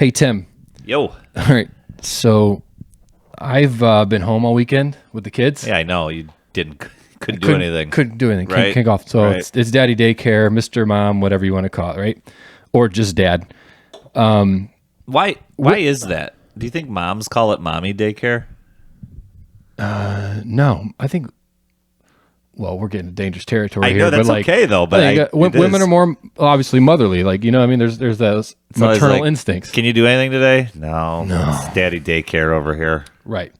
Hey, Tim. Yo. All right. So I've been home all weekend with the kids. Yeah, I know. You couldn't do anything. Couldn't do anything. Right. Can't go off. So Right. it's daddy daycare, Mr. Mom, whatever you want to call it, right? Or just dad. Why is that? Do you think moms call it mommy daycare? No, I think. Well, we're getting to dangerous territory I here. know that's but like, okay though. But I think, women are more obviously motherly. Like, you know, what I mean, there's those So it's maternal like, instincts. Can you do anything today? No. It's daddy daycare over here. Right.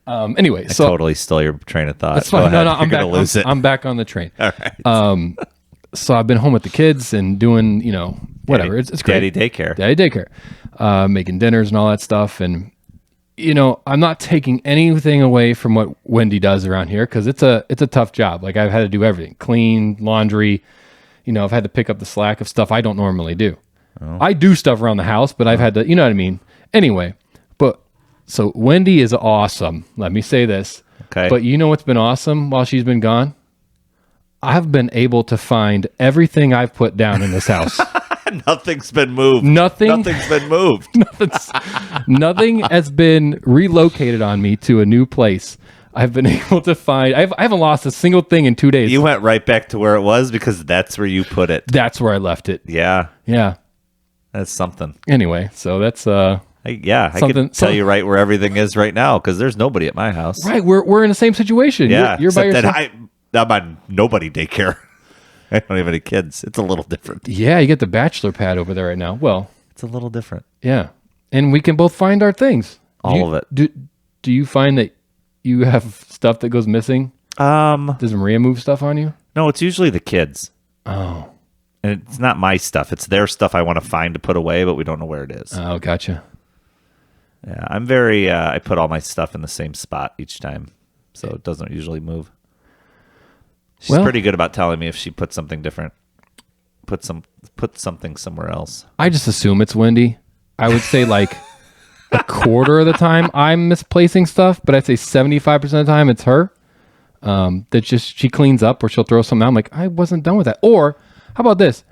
Anyway, I so totally stole your train of thought. that's fine. Go ahead. No, I'm You're back. gonna lose it. I'm back on the train. All right. So I've been home with the kids and doing, you know, whatever. It's great. Daddy daycare. Daddy daycare. Making dinners and all that stuff. And, you know, I'm not taking anything away from what Wendy does around here because it's a tough job. Like, I've had to do everything. Clean, laundry. You know, I've had to pick up the slack of stuff I don't normally do. Oh. I do stuff around the house, but I've had to, you know what I mean? Anyway, so Wendy is awesome. Let me say this. Okay. But you know what's been awesome while she's been gone? I've been able to find everything I've put down in this house. Nothing's been moved. Nothing's been moved. Nothing has been relocated on me to a new place. I've been able to find. I haven't lost a single thing in 2 days. You went right back to where it was because that's where you put it. That's where I left it. Yeah. Yeah. That's something. Anyway, so that's I can tell you right where everything is right now because there's nobody at my house. Right. We're in the same situation. Yeah. You're by yourself. I'm on nobody daycare. I don't have any kids. It's a little different. Yeah, you get the bachelor pad over there right now. Well, it's a little different. Yeah, and we can both find our things. All of it. Do you find that you have stuff that goes missing? Does Maria move stuff on you? No, it's usually the kids. Oh, and it's not my stuff. It's their stuff I want to find to put away, but we don't know where it is. Oh, gotcha. Yeah, I'm very. I put all my stuff in the same spot each time, so it doesn't usually move. She's pretty good about telling me if she puts something different. Put something somewhere else. I just assume it's Wendy. I would say like a quarter of the time I'm misplacing stuff, but I'd say 75% of the time it's her. That just she cleans up or she'll throw something out. I'm like, I wasn't done with that. Or how about this?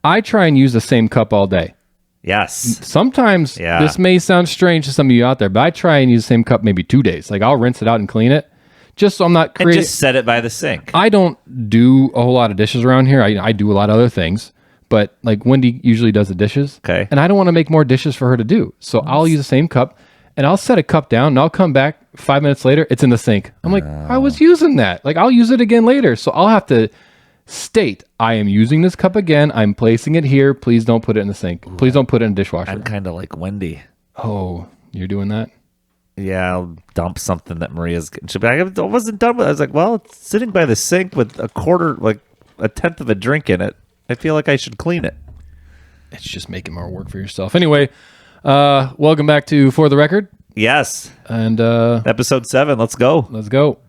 I try and use the same cup all day. Yes. Sometimes this may sound strange to some of you out there, but I try and use the same cup maybe 2 days. Like, I'll rinse it out and clean it. Just so I'm not creating. And just set it by the sink. I don't do a whole lot of dishes around here. I do a lot of other things, but like Wendy usually does the dishes. Okay. And I don't want to make more dishes for her to do. So I'll use the same cup and I'll set a cup down and I'll come back 5 minutes later. It's in the sink. I'm like, I was using that. Like, I'll use it again later. So I'll have to state, I am using this cup again. I'm placing it here. Please don't put it in the sink. Please don't put it in the dishwasher. I'm kind of like Wendy. Oh, you're doing that? Yeah, I'll dump something that Maria's getting. She'll be like, I wasn't done with it. I was like, well, it's sitting by the sink with a tenth of a drink in it. I feel like I should clean it. It's just making more work for yourself. Anyway, welcome back to For the Record. Yes. And episode 7. Let's go. Let's go.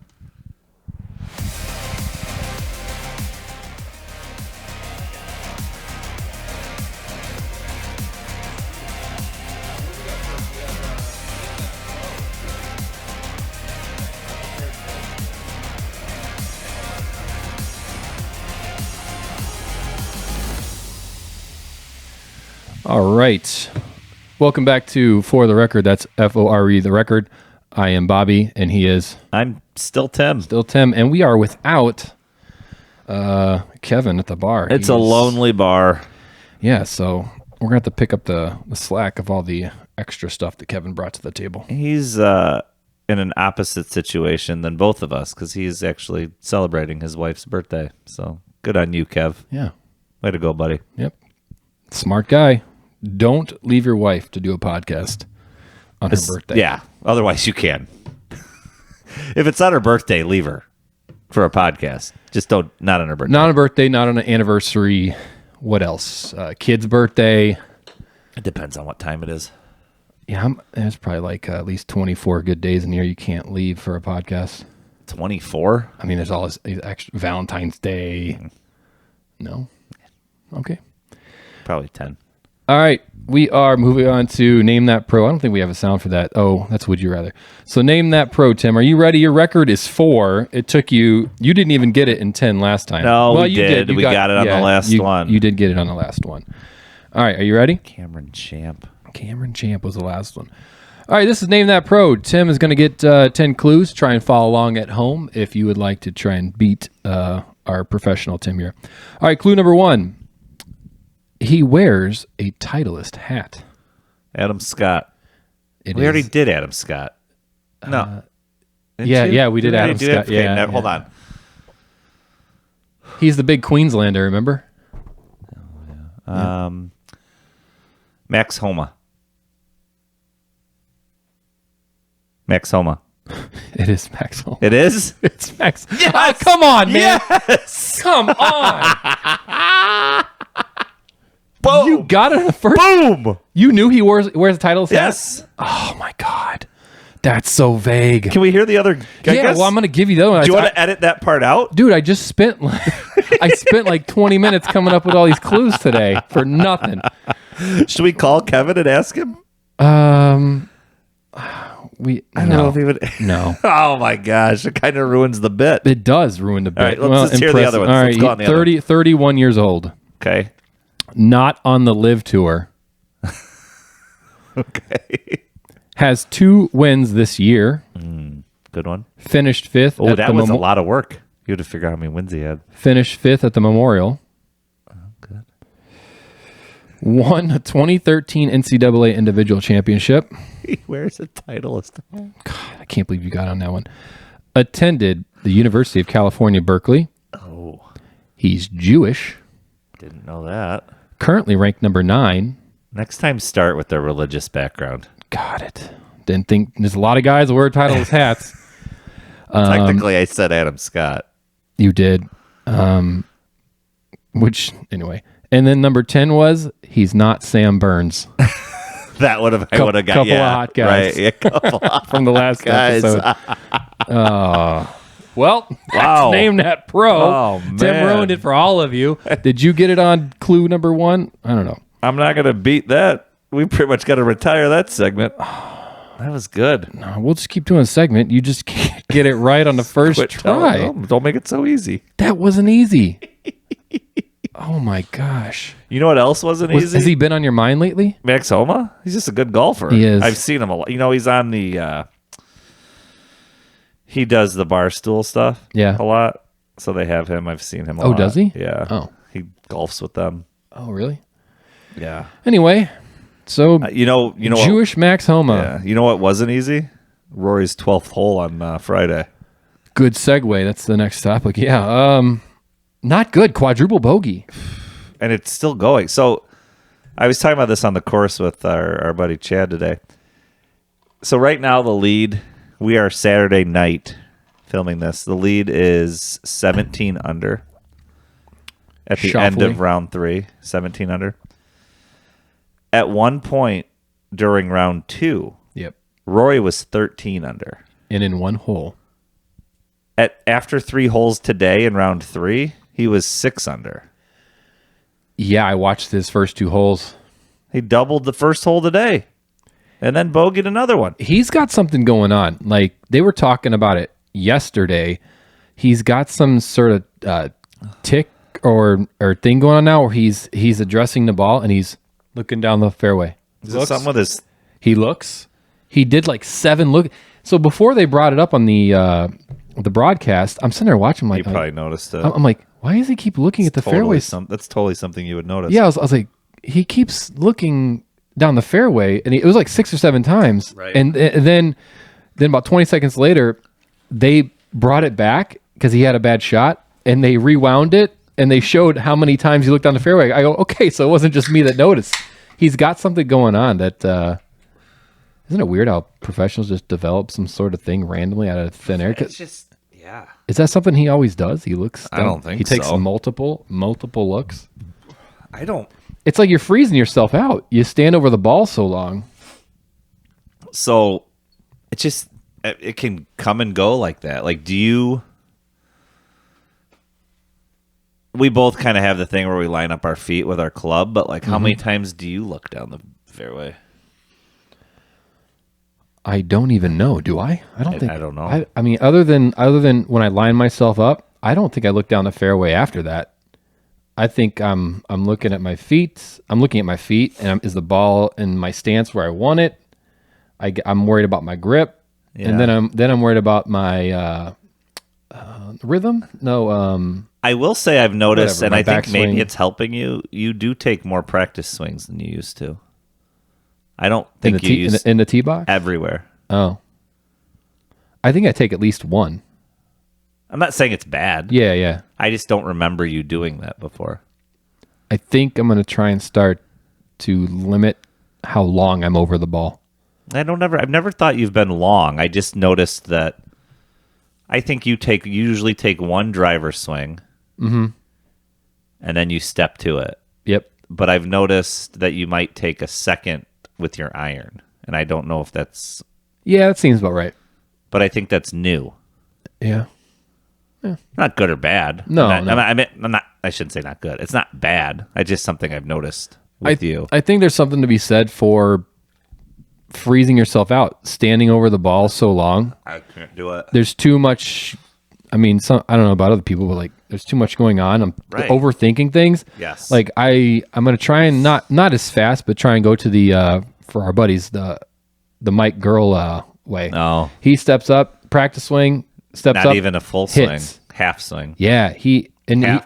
All right. Welcome back to For the Record. That's FORE, the record. I am Bobby, and he is... I'm still Tim. Still Tim, and we are without Kevin at the bar. It's a lonely bar. Yeah, so we're going to have to pick up the slack of all the extra stuff that Kevin brought to the table. He's in an opposite situation than both of us, because he's actually celebrating his wife's birthday. So good on you, Kev. Yeah. Way to go, buddy. Yep. Smart guy. Don't leave your wife to do a podcast on her birthday. Yeah. Otherwise, you can. If it's on her birthday, leave her for a podcast. Just not on her birthday. Not on a birthday, not on an anniversary. What else? Kid's birthday. It depends on what time it is. Yeah, there's probably like at least 24 good days in here you can't leave for a podcast. 24? I mean, there's all this extra Valentine's Day. No? Okay. Probably 10. All right. We are moving on to Name That Pro. I don't think we have a sound for that. Oh, that's Would You Rather. So Name That Pro, Tim. Are you ready? Your record is 4. It took you didn't even get it in 10 last time. No, well, we did. We got it on the last one. You did get it on the last one. All right, are you ready? Cameron Champ. Cameron Champ was the last one. All right, this is Name That Pro. Tim is going to get 10 clues. Try and follow along at home if you would like to try and beat our professional Tim here. All right, clue number 1. He wears a Titleist hat. Adam Scott. It We already did Adam Scott. No. Didn't yeah, you? yeah, we did Didn't Adam do that? Scott. Okay, Yeah, Hold on. He's the big Queenslander, remember? Max Homa. Max Homa. It is Max Homa. It is? It's Max. Yes! Ah, come on, man. Yes! Come on. Boom! You got it in the first. Boom! You knew he wears a Titleist hat? Yes. Oh, my God. That's so vague. Can we hear the other? Well, I'm going to give you the other one. Do you want to edit that part out? Dude, I just spent like 20 minutes coming up with all these clues today for nothing. Should we call Kevin and ask him? I don't know if he would. No. Oh my gosh, it kind of ruins the bit. It does ruin the bit. All right, let's hear the other ones. All Let's right, go on the other 31 years old. Okay. Not on the Live Tour. Okay. Has 2 wins this year. Good one. Finished 5th. Oh, at that the was a lot of work. You had to figure out how many wins he had. Finished 5th at the Memorial. Good. Won a 2013 NCAA individual championship. He wears a Titleist. God, I can't believe you got on that one. Attended the University of California, Berkeley. Oh, He's Jewish. didn't know that. Currently ranked number 9. Next time, start with their religious background. Got it. Didn't think there's a lot of guys that wear Titleist hats. Technically, I said Adam Scott. You did. Which, anyway. And then number 10 was, he's not Sam Burns. That would have. I would have got. Couple Yeah, of hot guys. Right. Yeah, couple hot From the last guys. episode. Well, Wow. that's Name That Pro. Oh, Tim man. ruined it for all of you. Did you get it on clue number 1? I don't know. I'm not gonna beat that. We pretty much got to retire that segment. That was good. No, we'll just keep doing a segment. You just can't get it right on the first Quit try. telling them. Don't make it so easy. That wasn't easy. Oh my gosh. You know what else wasn't easy? Has he been on your mind lately? Max Homa? He's just a good golfer. He is. I've seen him a lot. You know, he's on the. He does the bar stool stuff. Yeah. A lot. So they have him. I've seen him a Oh, lot. does he? Yeah. Oh. He golfs with them. Oh, really? Yeah. Anyway, so You know. What, Jewish Max Homa. yeah. You know what wasn't easy? Rory's 12th hole on Friday. Good segue. That's the next topic. Yeah. Not good. Quadruple bogey. And it's still going. So I was talking about this on the course with our buddy Chad today. So right now the lead, we are Saturday night filming this. The lead is 17 under at the end Shuffling. of round 3, 17 under. At one point during round 2, Yep. Rory was 13 under. And in one hole. After 3 holes today in round 3, he was 6 under. Yeah, I watched his first 2 holes. He doubled the first hole today and then bogeyed another one. He's got something going on. Like, they were talking about it yesterday. He's got some sort of tick or thing going on now where he's addressing the ball and he's looking down the fairway. Is it something with his... He looks. He did like 7 look. So before they brought it up on the broadcast, I'm sitting there watching. You Like, probably noticed it. I'm like, why does he keep looking at the fairway? That's totally something you would notice. Yeah, I was like, he keeps looking down the fairway, and it was like 6 or 7 times. Right. And then about 20 seconds later, they brought it back because he had a bad shot, and they rewound it, and they showed how many times he looked down the fairway. I go, okay, so it wasn't just me that noticed. He's got something going on that. Isn't it weird how professionals just develop some sort of thing randomly out of thin air? It's just, yeah. Is that something he always does? He looks. I don't think he takes so. multiple looks. I don't. It's like you're freezing yourself out. You stand over the ball so long. So it just, it can come and go like that. Like, we both kind of have the thing where we line up our feet with our club, but like, how many times do you look down the fairway? I don't even know. Do I? I don't know. I mean, other than when I line myself up, I don't think I look down the fairway after that. I think I'm looking at my feet. I'm looking at my feet, and is the ball in my stance where I want it? I'm worried about my grip, and then I'm worried about my rhythm. No, I will say I've noticed, whatever, and my I think maybe backswing. it's helping you. You do take more practice swings than you used to. I don't in the think you tee use in the tee box. everywhere. Oh, I think I take at least one. I'm not saying it's bad. Yeah, yeah. I just don't remember you doing that before. I think I'm going to try and start to limit how long I'm over the ball. I've never thought you've been long. I just noticed that I think you usually take one driver swing and then you step to it. Yep. But I've noticed that you might take a second with your iron. And I don't know if that's, Yeah, that seems about right. but I think that's new. Yeah. Not good or bad. No, I'm no. I'm not, I shouldn't say not good. It's not bad. It's just something I've noticed with you. I think there's something to be said for freezing yourself out, standing over the ball so long. I can't do it. There's too much. I mean, I don't know about other people, but like, there's too much going on. I'm Right. overthinking things. Yes. Like I'm gonna try and not as fast, but try and go to the for our buddies the Mike Girl way. No. He steps up, practice swing, steps Not up, even a full hits. swing. Half swing. Yeah, he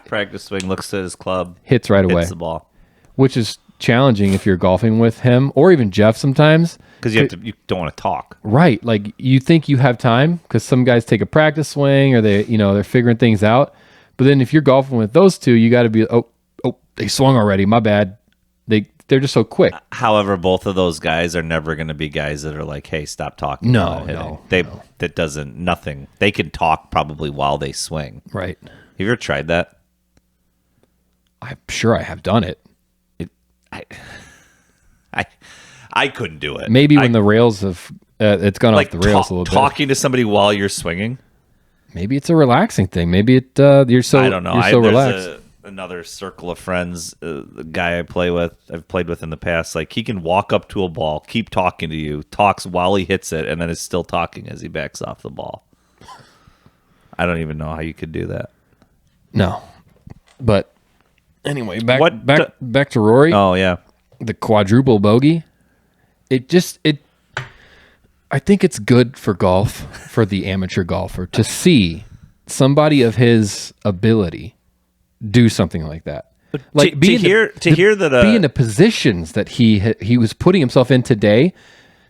Practice swing, looks at his club, hits right away, hits the ball. which is challenging if you're golfing with him or even Jeff sometimes. Because you don't want to talk. Right. Like you think you have time because some guys take a practice swing or they're figuring things out. But then if you're golfing with those two, you got to be, oh, they swung already. My bad. They're just so quick. However, both of those guys are never going to be guys that are like, hey, stop talking. No, while no, hitting. That doesn't, nothing. They can talk probably while they swing. Right. Have you ever tried that? I'm sure I have done it. I couldn't do it. Maybe when the rails have, it's gone off the rails a little bit. Talking to somebody while you're swinging? Maybe it's a relaxing thing. Maybe you're so, I don't know. You're so relaxed. There's another circle of friends, the guy I've played with in the past. Like he can walk up to a ball, keep talking to you, talks while he hits it, and then is still talking as he backs off the ball. I don't even know how you could do that. No. But anyway, back to Rory. Oh yeah, the quadruple bogey. I think it's good for golf, for the amateur golfer, to see somebody of his ability do something like that. Like to hear that be in the positions that he was putting himself in today,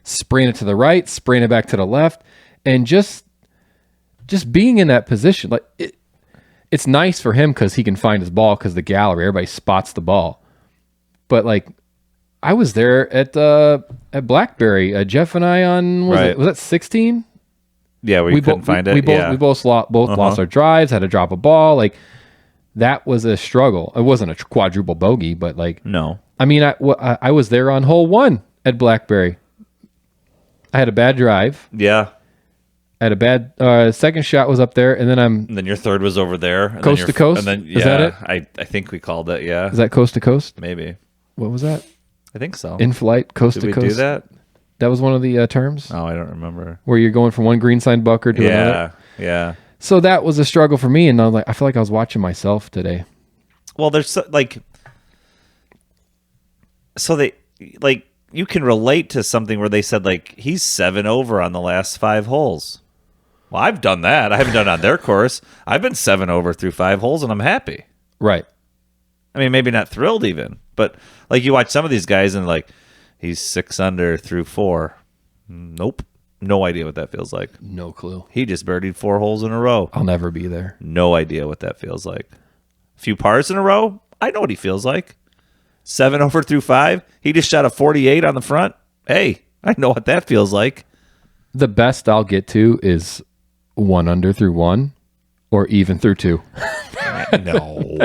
spraying it to the right, spraying it back to the left, and just being in that position. Like it's nice for him because he can find his ball because the gallery, everybody spots the ball. But like, I was there at Blackberry. Jeff and I was that 16? Yeah, we couldn't find it. We both lost our drives, had to drop a ball. Like that was a struggle. It wasn't a quadruple bogey, but like no. I mean, I was there on hole 1 at Blackberry. I had a bad drive. Yeah. I had a bad second shot was up there, and then And then your third was over there. And coast to coast. And then Is that it? I think we called it. Yeah. Is that coast to coast? Maybe. What was that? I think so. In flight, coast Did to we coast. do that? That was one of the terms. Oh, I don't remember. Where you're going from one green sign bunker to another. Yeah. So that was a struggle for me, and I feel like I was watching myself today. Well, there's you can relate to something where they said like he's 7 over on the last 5 holes. Well, I've done that. I haven't done it on their course. I've been 7 over through 5 holes, and I'm happy. Right. I mean, maybe not thrilled even, but like you watch some of these guys and like he's 6 under through 4. Nope. No idea what that feels like. No clue. He just birdied 4 holes in a row. I'll never be there. No idea what that feels like. A few pars in a row. I know what he feels like. 7 over through 5. He just shot a 48 on the front. Hey, I know what that feels like. The best I'll get to is 1 under through 1 or even through 2. No.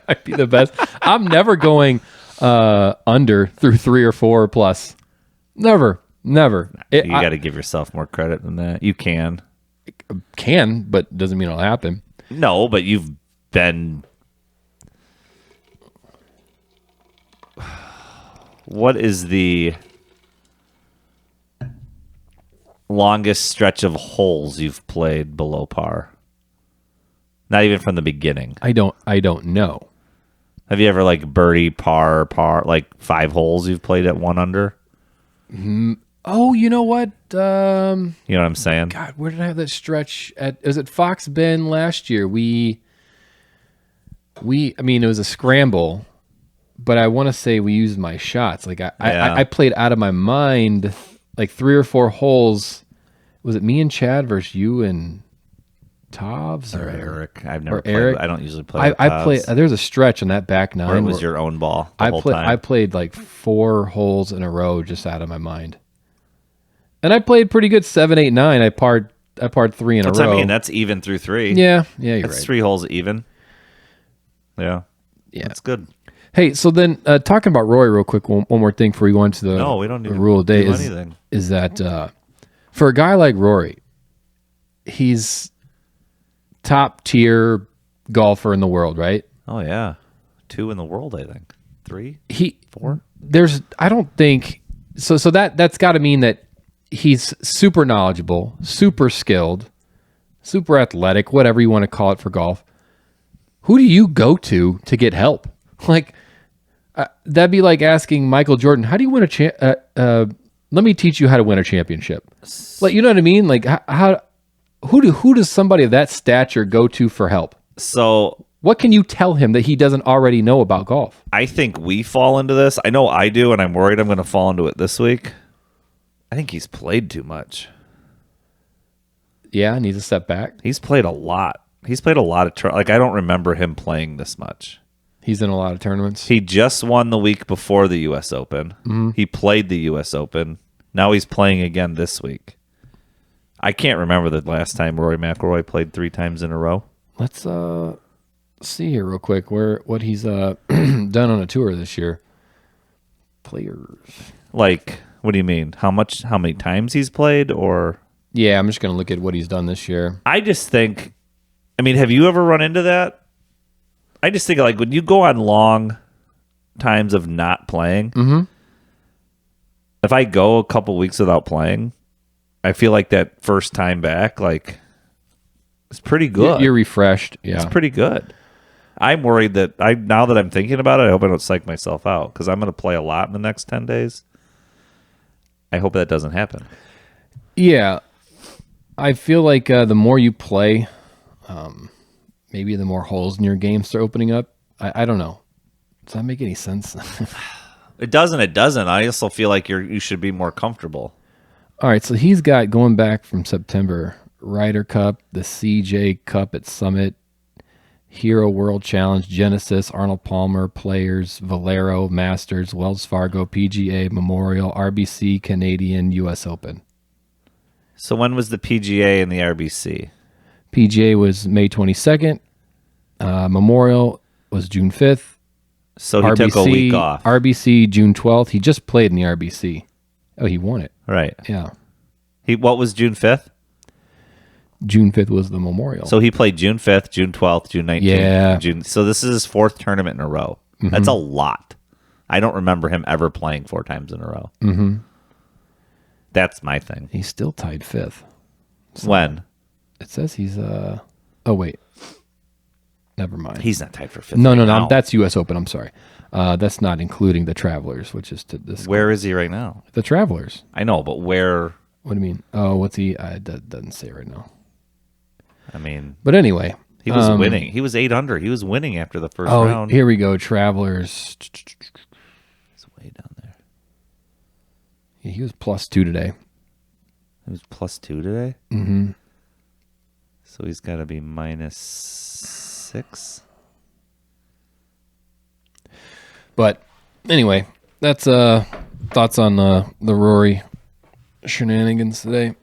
I'd be the best. I'm never going under through 3 or 4 plus. Never. You got to give yourself more credit than that. You can, but doesn't mean it'll happen. No, but you've been. What is the longest stretch of holes you've played below par? Not even from the beginning. I don't know. Have you ever like birdie, par, like 5 holes you've played at 1 under? Oh, you know what? You know what I'm saying? God, where did I have that stretch at? Was it Fox Bend last year? I mean, it was a scramble, but I want to say we used my shots. Like I played out of my mind, like 3 or 4 holes. Was it me and Chad versus you and Tovs Or Eric? I've never played. Eric? I don't usually play. I played. There's a stretch on that back 9 where it was your own ball the whole time. I played like 4 holes in a row just out of my mind, and I played pretty good 7, 8, 9. I parred 3 in a row. I mean, that's even through 3. Yeah, you're that's right. 3 holes even. Yeah, that's good. Hey, so then talking about Rory real quick, one more thing before we go into the we don't need the rule of the day anything. Is that for a guy like Rory, he's top tier golfer in the world, right? Oh yeah, 2 in the world, I think. 3, 4. I don't think so. So that's got to mean that he's super knowledgeable, super skilled, super athletic, whatever you want to call it for golf. Who do you go to get help? Like, that'd be like asking Michael Jordan, how do you win a let me teach you how to win a championship. Like, you know what I mean? Like, who does somebody of that stature go to for help? So what can you tell him that he doesn't already know about golf? I think we fall into this. I know I do, and I'm worried I'm going to fall into it this week. I think he's played too much. Yeah, needs a step back. He's played a lot. He's played a lot of like I don't remember him playing this much. He's in a lot of tournaments. He just won the week before the U.S. Open. Mm-hmm. He played the U.S. Open. Now he's playing again this week. I can't remember the last time Rory McIlroy played 3 times in a row. Let's see here real quick what he's done on a tour this year. Players. Like, what do you mean? How many times he's played, or? Yeah, I'm just going to look at what he's done this year. I just think, I mean, have you ever run into that? I just think, like, when you go on long times of not playing, if I go a couple weeks without playing, I feel like that first time back, like, it's pretty good. You're refreshed. Yeah. It's pretty good. I'm worried that now that I'm thinking about it, I hope I don't psych myself out because I'm going to play a lot in the next 10 days. I hope that doesn't happen. Yeah. I feel like the more you play, maybe the more holes in your game start opening up. I don't know. Does that make any sense? It doesn't. It doesn't. I also feel like you should be more comfortable. All right. So he's got, going back from September, Ryder Cup, the CJ Cup at Summit, Hero World Challenge, Genesis, Arnold Palmer, Players, Valero, Masters, Wells Fargo, PGA, Memorial, RBC, Canadian, U.S. Open. So when was the PGA and the RBC? PGA was May 22nd. Memorial was June 5th. So he took a week off. RBC, June 12th. He just played in the RBC. Oh, he won it. Right. Yeah. What was June 5th? June 5th was the Memorial. So he played June 5th, June 12th, June 19th. Yeah. So this is his 4th tournament in a row. Mm-hmm. That's a lot. I don't remember him ever playing 4 times in a row. Mm-hmm. That's my thing. He's still tied 5th. So when? It says he's oh wait. Never mind. He's not tied for 5th. No. That's U.S. Open. I'm sorry. That's not including the Travelers, which is to this. Where is he right now? The Travelers. I know, but where? What do you mean? Oh, what's he? That doesn't say right now. I mean, but anyway, he was winning. He was 8 under. He was winning after the first round. Here we go. Travelers. He's way down there. Yeah, he was +2 today. He was +2 today. Mm-hmm. So he's got to be -6. But anyway, that's thoughts on the Rory shenanigans today.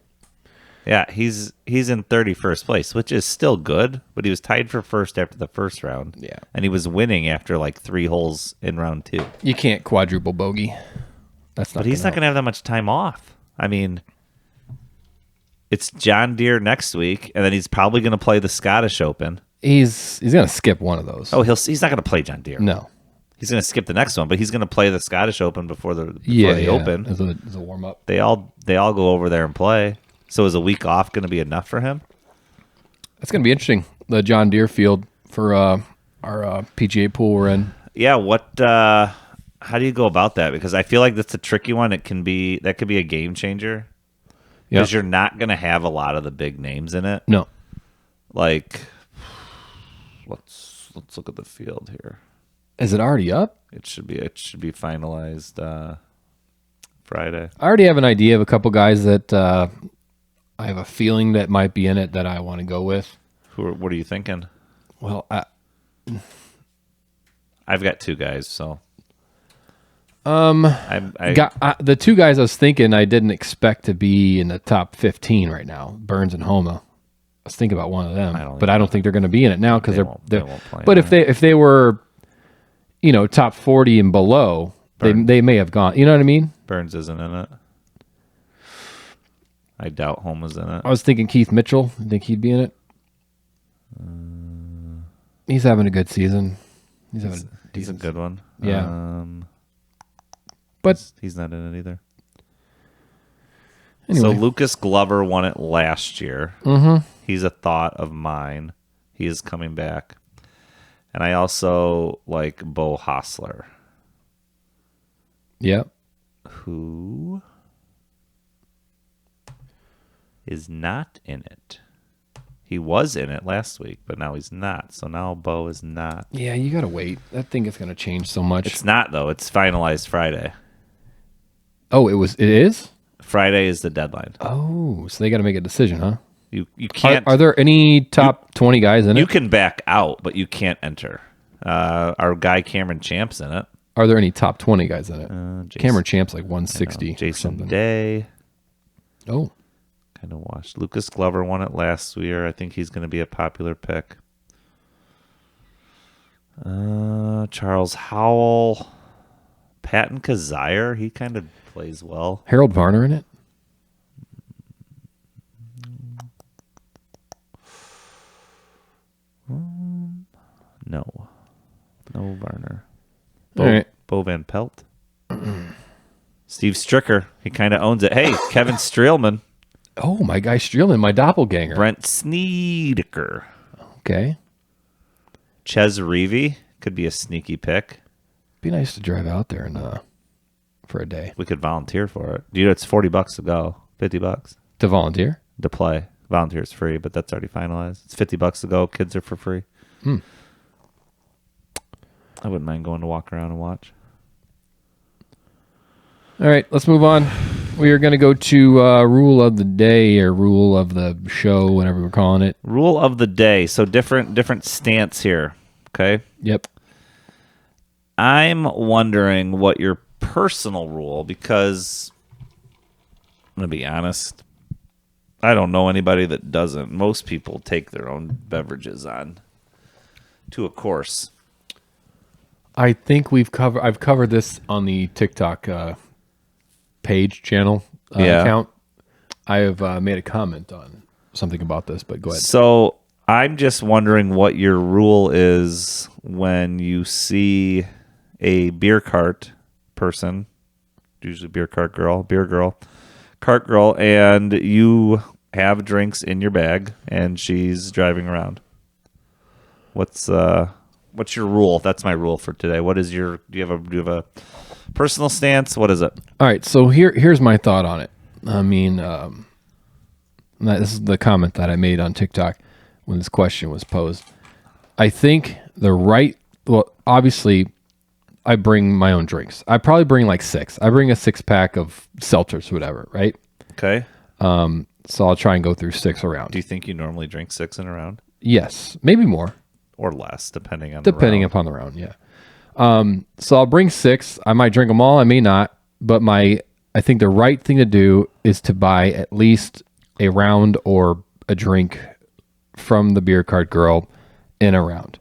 Yeah, he's in 31st place, which is still good, but he was tied for first after the first round. Yeah. And he was winning after like 3 holes in round 2. You can't quadruple bogey. That's not. But he's not going to have that much time off. I mean, it's John Deere next week, and then he's probably going to play the Scottish Open. He's going to skip one of those. Oh, he's not going to play John Deere. No. He's going to skip the next one, but he's going to play the Scottish Open before the Open. As a warm up. They all go over there and play. So is a week off going to be enough for him? That's going to be interesting. The John Deere field for our PGA pool we're in. Yeah, how do you go about that? Because I feel like that's a tricky one. That could be a game changer. Because you're not going to have a lot of the big names in it. No. Like, let's look at the field here. Is it already up? It should be finalized Friday. I already have an idea of a couple guys that I have a feeling that might be in it that I want to go with. What are you thinking? Well, I've got two guys, so the two guys I was thinking I didn't expect to be in the top 15 right now, Burns and Homa. I was thinking about one of them, but I don't think they're going to be in it now because they won't play. But if they were, top 40 and below, they may have gone. You know what I mean? Burns isn't in it. I doubt Homa's in it. I was thinking Keith Mitchell. I think he'd be in it. He's having a good season. He's a good one. Yeah. But he's not in it either. Anyway. So Lucas Glover won it last year. Mm-hmm. He's a thought of mine. He is coming back. And I also like Bo Hostler. Yep. Who is not in it. He was in it last week, but now he's not. So now Bo is not. Yeah, you got to wait. That thing is going to change so much. It's not, though. It's finalized Friday. Oh, it is? Friday is the deadline. Oh, so they got to make a decision, huh? You can't. Are there any top 20 guys in it? You can back out, but you can't enter. Our guy Cameron Champ's in it. Are there any top 20 guys in it? Cameron Champ's like 160. Jason Day. Oh. Kind of washed. Lucas Glover won it last year. I think he's going to be a popular pick. Charles Howell. Patton Kazire. He kind of plays well. Harold Varner in it? No. No Varner. All right. Bo Van Pelt. Steve Stricker. He kind of owns it. Hey, Kevin Streelman. Oh, my guy Streelman, my doppelganger. Brent Snedeker. Okay. Ches Reavy. Could be a sneaky pick. Be nice to drive out there and for a day. We could volunteer for it. Dude, it's $40 to go. $50 to volunteer to play. Volunteer is free, but that's already finalized. It's $50 to go. Kids are for free. I wouldn't mind going to walk around and watch. All right, let's move on. We are going to go to rule of the day or rule of the show, whatever we're calling it. Rule of the day. So different stance here. Okay. Yep. I'm wondering what your personal rule, because I'm going to be honest, I don't know anybody that doesn't. Most people take their own beverages on to a course. I think I've covered this on the TikTok page channel account. I have made a comment on something about this, but go ahead. So I'm just wondering what your rule is when you see a beer cart person, usually beer cart girl, cart girl, and you have drinks in your bag and she's driving around. What's your rule? That's my rule for today. What is do you have a personal stance? What is it? All right, so here's my thought on it. I mean, this is the comment that I made on TikTok when this question was posed. I think obviously I bring my own drinks. I probably bring like 6. I bring a 6-pack of seltzers, whatever, right? Okay. So I'll try and go through 6 around. Do you think you normally drink 6 in a round? Yes, maybe more. Or less, depending upon the round, yeah. So I'll bring 6. I might drink them all. I may not. But I think the right thing to do is to buy at least a round or a drink from the beer cart girl in a round.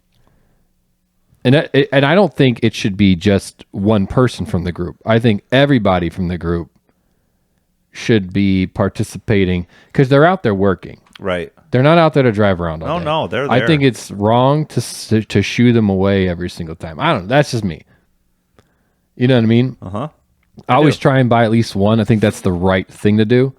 And I don't think it should be just one person from the group. I think everybody from the group should be participating because they're out there working. Right. They're not out there to drive around all day. No, they're there. I think it's wrong to shoo them away every single time. I don't know. That's just me. You know what I mean? Uh-huh. I always try and buy at least one. I think that's the right thing to do.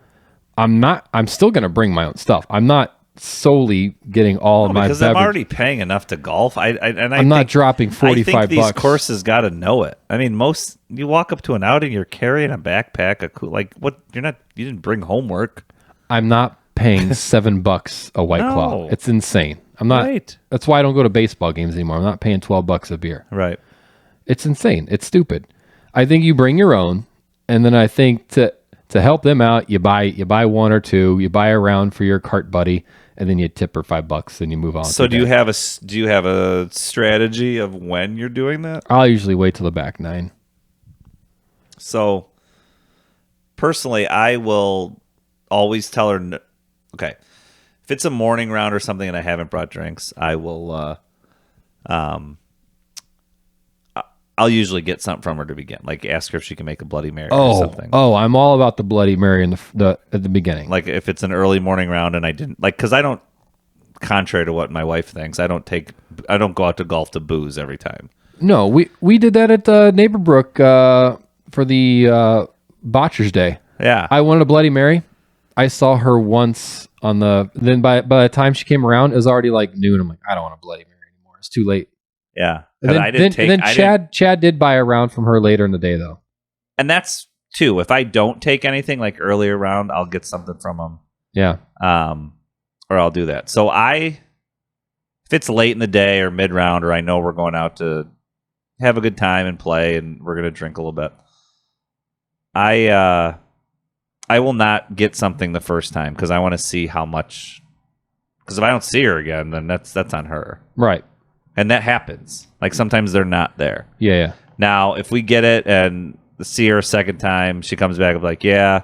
I'm still going to bring my own stuff. I'm not solely getting all of my because beverage. I'm already paying enough to golf. I'm not dropping 45 I think these bucks. courses got to know it. I mean, most you walk up to an outing, you're carrying a backpack, what? You didn't bring homework. I'm not paying $7 a White Claw. No. It's insane. I'm not. Right. That's why I don't go to baseball games anymore. I'm not paying $12 a beer. Right. It's insane. It's stupid. I think you bring your own, and then I think to help them out, you buy one or two, you buy a round for your cart buddy, and then you tip her $5 and you move on. So do you have a strategy of when you're doing that? I'll usually wait till the back nine. So personally, I will always tell her, okay, if it's a morning round or something and I haven't brought drinks, I will, I'll usually get something from her to begin, like ask her if she can make a Bloody Mary or something. Oh, I'm all about the Bloody Mary at the beginning. Like if it's an early morning round and I didn't because I don't, contrary to what my wife thinks, I don't go out to golf to booze every time. No, we did that at Neighborbrook for the Botcher's Day. Yeah, I wanted a Bloody Mary. I saw her once then by the time she came around, it was already like noon. I'm like, I don't want a Bloody Mary anymore. It's too late. yeah. And then Chad did buy a round from her later in the day though. And that's too. If I don't take anything like earlier round, I'll get something from them. Yeah. Or I'll do that. So if it's late in the day or mid round, or I know we're going out to have a good time and play, and we're gonna drink a little bit, I will not get something the first time because I want to see how much. Because if I don't see her again, then that's on her. Right. And that happens. Like sometimes they're not there. Yeah. Now, if we get it and see her a second time, she comes back and be like, yeah.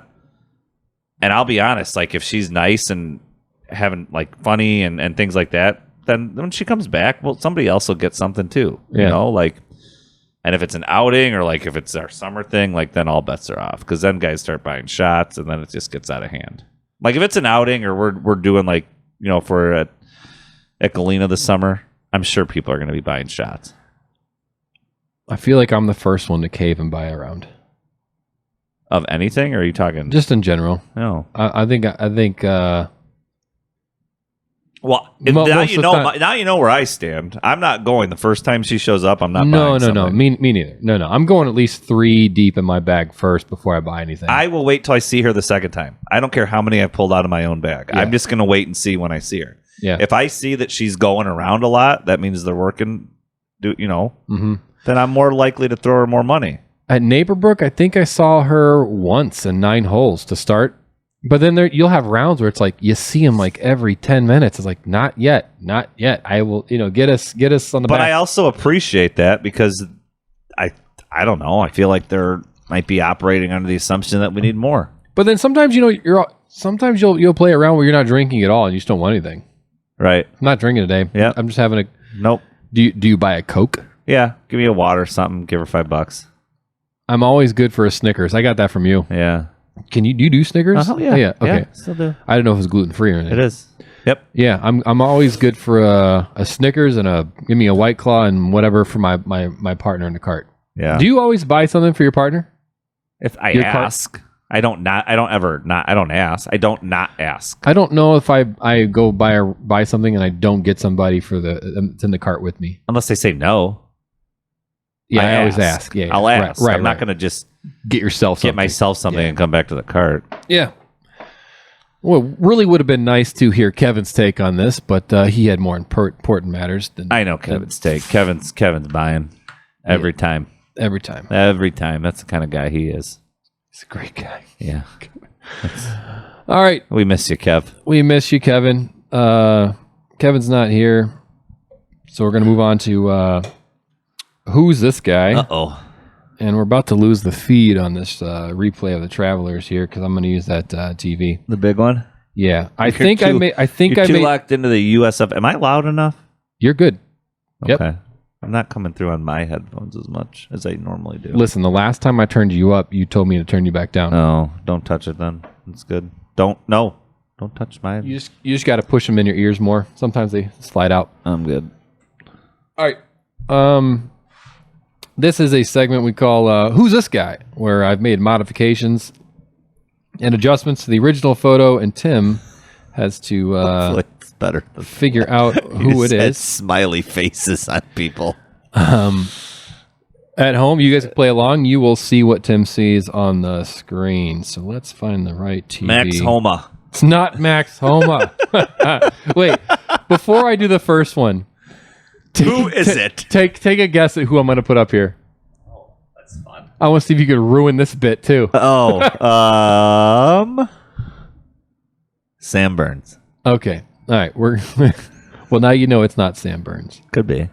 And I'll be honest, like if she's nice and having like funny and things like that, then when she comes back, well, somebody else will get something too. Yeah. You know, like, and if it's an outing or like if it's our summer thing, like then all bets are off because then guys start buying shots and then it just gets out of hand. Like if it's an outing or we're doing like, you know, if we're at Galena this summer, I'm sure people are going to be buying shots. I feel like I'm the first one to cave and buy a round. Of anything, or are you talking just in general? No, I think. Well, now you know where I stand. I'm not going the first time she shows up. I'm not. No. Something. Me neither. No. I'm going at least 3 deep in my bag first before I buy anything. I will wait till I see her the second time. I don't care how many I've pulled out of my own bag. Yeah. I'm just going to wait and see when I see her. Yeah. If I see that she's going around a lot, that means they're working. Mm-hmm. Then I'm more likely to throw her more money. At Neighborbrook, I think I saw her once in 9 holes to start. But then you'll have rounds where it's like you see them like every 10 minutes. It's like not yet. I will, get us on the back. But I also appreciate that because I don't know. I feel like they're might be operating under the assumption that we need more. But then sometimes sometimes you'll play around where you're not drinking at all and you just don't want anything. Right. I'm not drinking today. Yeah. I'm just having a. Nope. Do you buy a Coke? Yeah. Give me a water, something. Give her $5. I'm always good for a Snickers. I got that from you. Yeah. Do you do Snickers? Oh, yeah. Oh, yeah. Okay. Yeah, still do. I don't know if it's gluten free or anything. It is. Yep. Yeah. I'm always good for a Snickers and give me a White Claw and whatever for my partner in the cart. Yeah. Do you always buy something for your partner? If I ask, I don't ask. I don't not ask. I don't know if I go buy something and I don't get somebody it's in the cart with me. Unless they say no. Yeah, I always ask. Yeah, I'll ask. Right, I'm not going to just get myself something and come back to the cart. Yeah. Well, really would have been nice to hear Kevin's take on this, but he had more important matters than I know Kevin's take. Kevin's buying every time. Every time. That's the kind of guy he is. He's a great guy. Yeah. All right. We miss you, Kev. We miss you, Kevin. Kevin's not here, so we're going to move on to Who's This Guy? Uh-oh. And we're about to lose the feed on this replay of the Travelers here because I'm going to use that TV. The big one? Yeah. I think I made locked into the USF. Am I loud enough? You're good. Okay. Yep. I'm not coming through on my headphones as much as I normally do. Listen, the last time I turned you up, you told me to turn you back down. No, don't touch it then. It's good. Don't touch my... You just got to push them in your ears more. Sometimes they slide out. I'm good. All right. This is a segment we call Who's This Guy? Where I've made modifications and adjustments to the original photo, and Tim has to Hopefully it's better than figure out who it is. Smiley faces on people. At home, you guys play along. You will see what Tim sees on the screen. So let's find the right TV. Max Homa. It's not Max Homa. Wait, before I do the first one, Who is it? Take a guess at who I'm going to put up here. Oh, that's fun. I want to see if you could ruin this bit too. Sam Burns. Okay. All right. Well, now you know it's not Sam Burns. Could be.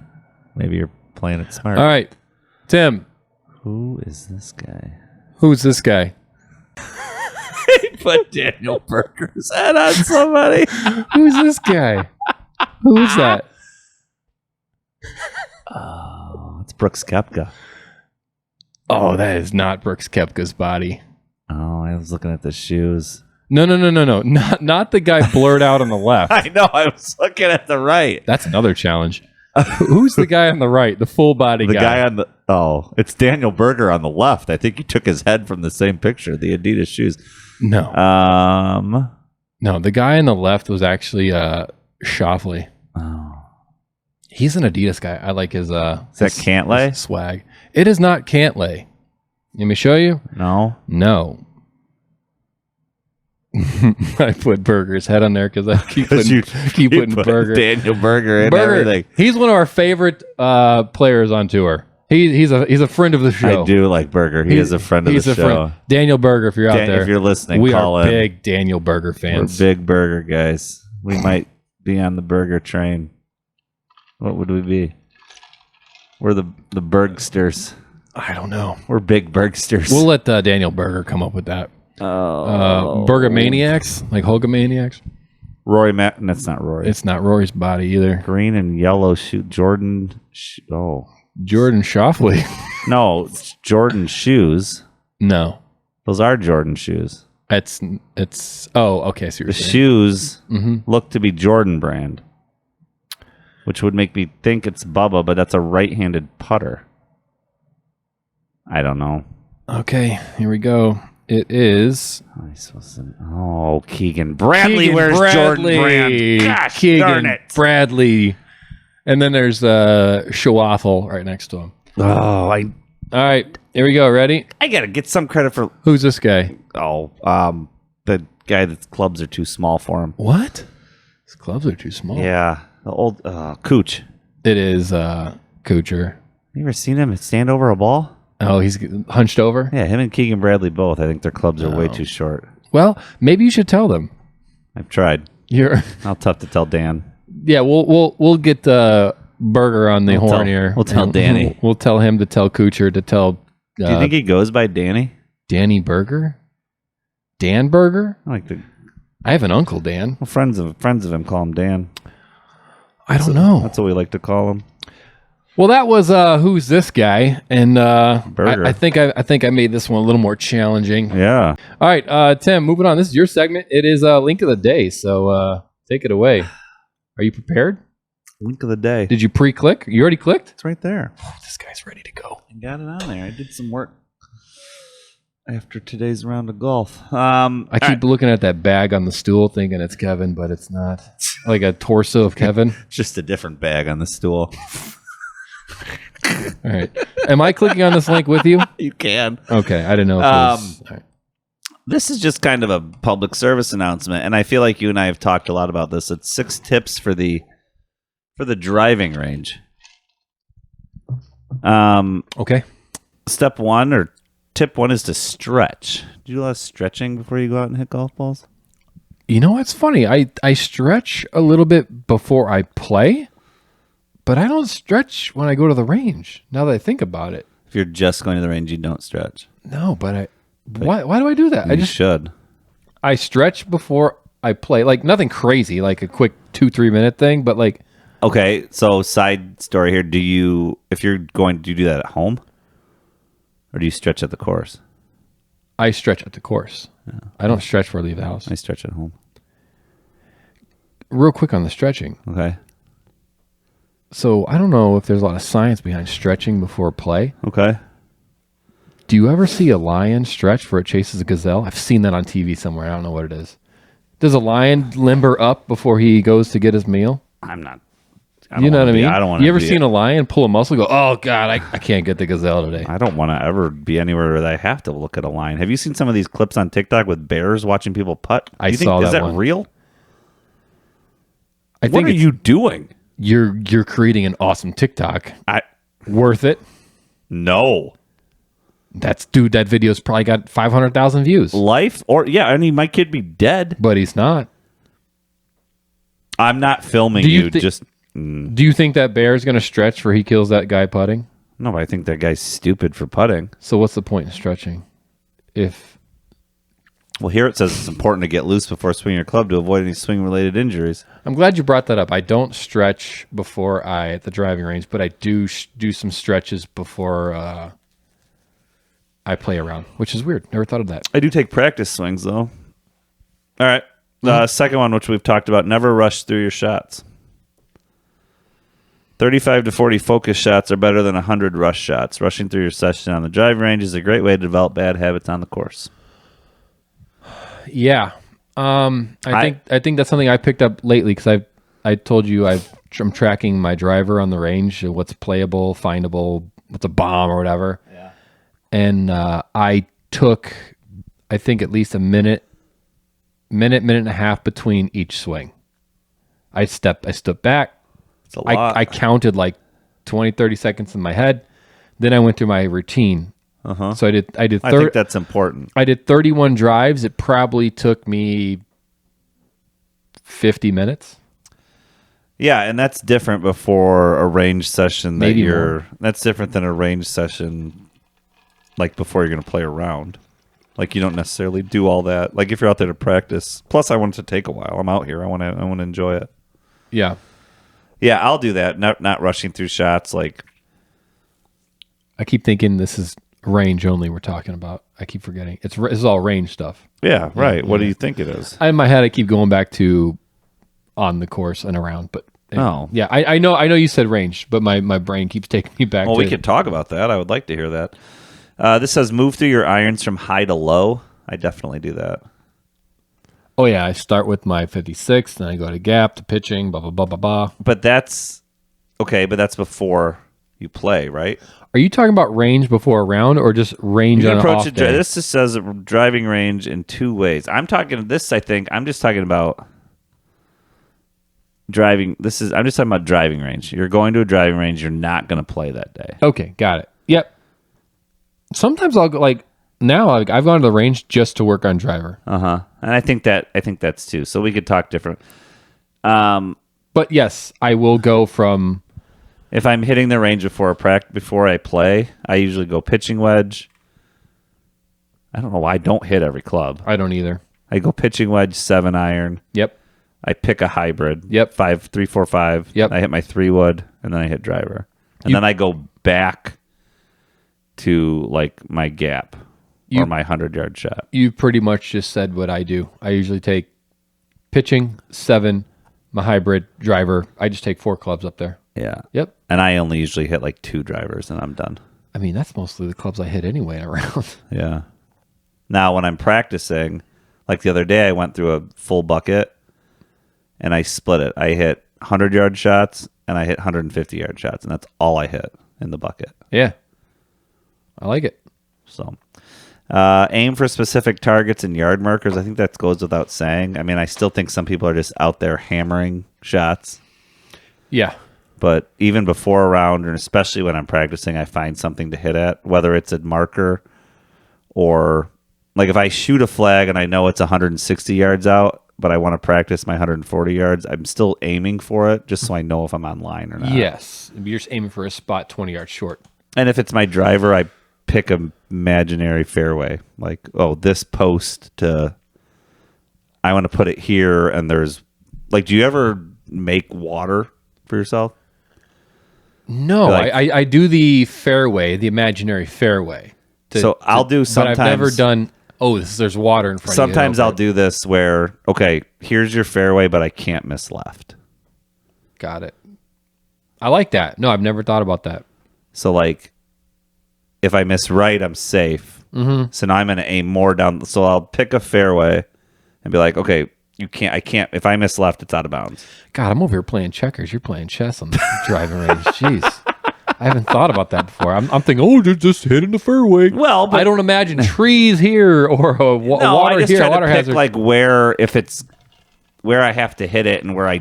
Maybe you're playing it smart. All right. Tim. Who is this guy? Who's this guy? He put Daniel Berger's head on somebody. Who's this guy? Who's that? Oh, it's Brooks Koepka. Oh, that is not Brooks Koepka's body. Oh, I was looking at the shoes. No. Not the guy blurred out on the left. I know. I was looking at the right. That's another challenge. Who's the guy on the right? The full body guy. The guy on the... Oh, it's Daniel Berger on the left. I think you took his head from the same picture, the Adidas shoes. No. No, the guy on the left was actually Shoffley. Oh. He's an Adidas guy. I like his... Is that Cantlay? His swag. It is not Cantlay. Let me show you. No. I put Berger's head on there because I keep putting Berger. Daniel Berger in everything. He's one of our favorite players on tour. He's a friend of the show. I do like Berger. He is a friend of the show. Friend. Daniel Berger, if you're out there. If you're listening, we call are in. big Daniel Berger fans. We're big Berger guys. We might be on the Berger train. What would we be? We're the Bergsters. I don't know. We're big Bergsters. We'll let Daniel Berger come up with that. Bergamaniacs, like Hulkamaniacs. That's not Rory. It's not Rory's body either. Green and yellow shoe. Jordan Shoffley. No, it's Jordan shoes. No, those are Jordan shoes. It's. Oh, okay. So the shoes look to be Jordan brand, which would make me think it's Bubba, but that's a right-handed putter. I don't know. Okay, here we go. It is. Keegan Bradley. Where's Jordan brand? Gosh, darn it. Bradley. And then there's Schwaffel right next to him. All right, here we go. Ready? I gotta get some credit for... Who's this guy? The guy that's clubs are too small for him. What? His clubs are too small. Yeah, the old Cooch. It is Kuchar. You ever seen him stand over a ball? Oh, he's hunched over? Yeah, him and Keegan Bradley both. I think their clubs are way too short. Well, maybe you should tell them. I've tried. I'll tough to tell Dan. Yeah, we'll get Berger on the horn here. We'll tell Danny. We'll tell him to tell Kuchar to tell... Do you think he goes by Danny? Danny Berger? Dan Berger? I have an uncle, Dan. Well, friends of him call him Dan. I don't know. That's what we like to call him. Well, that was Who's This Guy? And Berger. I think I made this one a little more challenging. Yeah. All right, Tim, moving on. This is your segment. It is Link of the Day, so take it away. Are you prepared? Link of the Day. Did you pre-click? You already clicked? It's right there. Oh, this guy's ready to go. I got it on there. I did some work after today's round of golf. I keep looking at that bag on the stool thinking it's Kevin, but it's not. Like a torso of Kevin. Just a different bag on the stool. All right. Am I clicking on this link with you? You can. Okay. I didn't know if it was... All right. This is just kind of a public service announcement, and I feel like you and I have talked a lot about this. It's 6 tips for the driving range. Okay. Step 1 or tip 1 is to stretch. Do you do a lot of stretching before you go out and hit golf balls? You know what's funny? I stretch a little bit before I play, but I don't stretch when I go to the range. Now that I think about it. If you're just going to the range, you don't stretch. No, but why do I do that? You should. I stretch before I play, like nothing crazy, like a quick 2-3 minute thing, but like. Okay, so side story here. Do you do that at home, or do you stretch at the course? I stretch at the course. Yeah. I don't stretch before I leave the house. I stretch at home. Real quick on the stretching. Okay. So I don't know if there's a lot of science behind stretching before play. Okay. Do you ever see a lion stretch before it chases a gazelle? I've seen that on TV somewhere. I don't know what it is. Does a lion limber up before he goes to get his meal? I'm not. You know what I mean? I don't want. You ever seen a lion pull a muscle? And go, oh God, I can't get the gazelle today. I don't want to ever be anywhere where I have to look at a lion. Have you seen some of these clips on TikTok with bears watching people putt? I saw that. Is that one. real? I think what are you doing? You're creating an awesome TikTok. Worth it? No. That video's probably got 500,000 views. Life my kid be dead, but he's not. I'm not filming you. Do you think that bear is going to stretch for he kills that guy putting? No, but I think that guy's stupid for putting. So what's the point in stretching? Well, here it says it's important to get loose before swinging your club to avoid any swing-related injuries. I'm glad you brought that up. I don't stretch before at the driving range, but I do do some stretches before I play around, which is weird. Never thought of that. I do take practice swings, though. All right. The second one, which we've talked about, never rush through your shots. 35 to 40 focus shots are better than 100 rush shots. Rushing through your session on the driving range is a great way to develop bad habits on the course. Yeah. I think that's something I picked up lately because I told you I'm tracking my driver on the range, what's playable, findable, what's a bomb or whatever. Yeah. And I took, I think, at least a minute and a half between each swing. I stepped back. It's a lot. I counted like 20, 30 seconds in my head. Then I went through my routine. Uh-huh. So I did. I think that's important. I did 31 drives. It probably took me 50 minutes. Yeah, and that's different before a range session. Maybe more. That's different than a range session, like before you're going to play around. Like you don't necessarily do all that. Like if you're out there to practice. Plus, I want it to take a while. I'm out here. I want to enjoy it. Yeah. Yeah, I'll do that. Not rushing through shots. Like I keep thinking this is range only we're talking about. I keep forgetting. This is all range stuff. Yeah, right. What do you think it is? In my head, I keep going back to on the course and around. But yeah, I know you said range, but my brain keeps taking me back. Well, we could talk about that. I would like to hear that. This says move through your irons from high to low. I definitely do that. Oh, yeah. I start with my 56, then I go to gap, to pitching, blah, blah, blah, blah, blah. But that's okay, but that's before you play, right? Are you talking about range before a round or just range on an off day? This just says driving range in two ways. I'm just talking about driving. I'm just talking about driving range. You're going to a driving range. You're not going to play that day. Okay, got it. Yep. Sometimes I'll go now I've gone to the range just to work on driver. And I think that's too. So we could talk different. But yes, I will go from. If I'm hitting the range before I play, I usually go pitching wedge. I don't know why I don't hit every club. I don't either. I go pitching wedge, 7 iron. Yep. I pick a hybrid. Yep. 3, 4, 5. Yep. I hit my 3-wood, and then I hit driver. And then I go back to like my gap or my 100-yard shot. You pretty much just said what I do. I usually take pitching, 7, my hybrid, driver. I just take 4 clubs up there. Yeah. Yep. And I only usually hit like 2 drivers, and I'm done. I mean, that's mostly the clubs I hit anyway in a round. Yeah. Now, when I'm practicing, like the other day, I went through a full bucket, and I split it. I hit 100-yard shots, and I hit 150-yard shots, and that's all I hit in the bucket. Yeah. I like it. So, aim for specific targets and yard markers. I think that goes without saying. I mean, I still think some people are just out there hammering shots. Yeah. But even before a round, and especially when I'm practicing, I find something to hit at, whether it's a marker or like if I shoot a flag and I know it's 160 yards out, but I want to practice my 140 yards, I'm still aiming for it just so I know if I'm on line or not. Yes. You're just aiming for a spot 20 yards short. And if it's my driver, I pick an imaginary fairway. Like, oh, this post I want to put it here, and there's like, do you ever make water for yourself? No, like, I do the fairway, the imaginary fairway. I'll do sometimes. But I've never done, there's water in front of you. Sometimes I'll do this where, okay, here's your fairway, but I can't miss left. Got it. I like that. No, I've never thought about that. So, like, if I miss right, I'm safe. Mm-hmm. So now I'm going to aim more down. So I'll pick a fairway and be like, okay, You can't. I can't. If I miss left, it's out of bounds. God, I'm over here playing checkers. You're playing chess on the driving range. Jeez. I haven't thought about that before. I'm thinking, oh, just hitting the fairway. Well, but I don't imagine trees here or water I just here. try Water to pick hazard. like where I have to hit it and where I